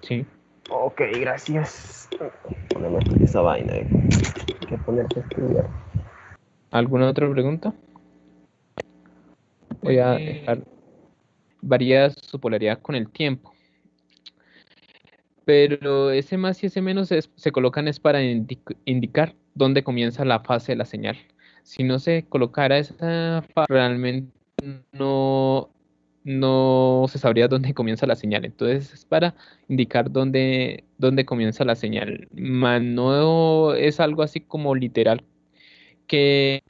Sí. Ok, gracias. Poneme esa vaina. Hay que ponerse a estudiar. ¿Alguna otra pregunta? Voy a dejar. Varía su polaridad con el tiempo. Pero ese más y ese menos se colocan es para indicar dónde comienza la fase de la señal. Si no se colocara esa fase, realmente no no se sabría dónde comienza la señal. Entonces es para indicar dónde comienza la señal. No es algo así como literal que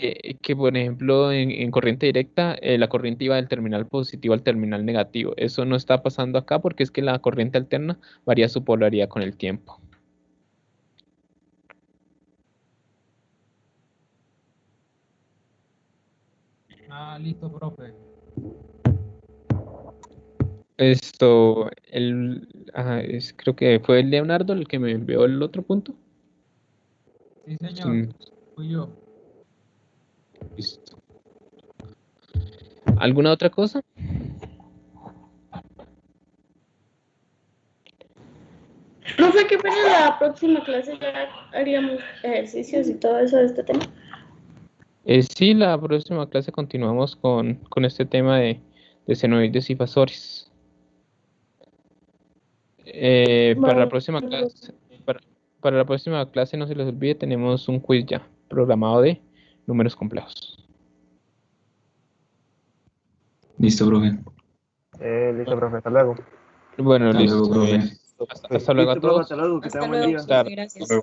por ejemplo, en corriente directa, la corriente iba del terminal positivo al terminal negativo. Eso no está pasando acá porque es que la corriente alterna varía su polaridad con el tiempo. Ah, listo, profe. Creo que fue Leonardo el que me envió el otro punto. Sí, señor. Sí, Fui yo. listo. ¿Alguna otra cosa? Profe, ¿qué pena la próxima clase ya haríamos ejercicios y todo eso de este tema? Sí, la próxima clase continuamos con este tema de senoides y fasores. Para la próxima clase, para la próxima clase, no se les olvide, tenemos un quiz ya programado de números complejos. Listo, profe. Listo, profe, hasta luego. Bueno, Hasta listo. luego, profe. Hasta luego a Listo, profe, todos. hasta luego, que Hasta tengan buen luego, día. profe, gracias.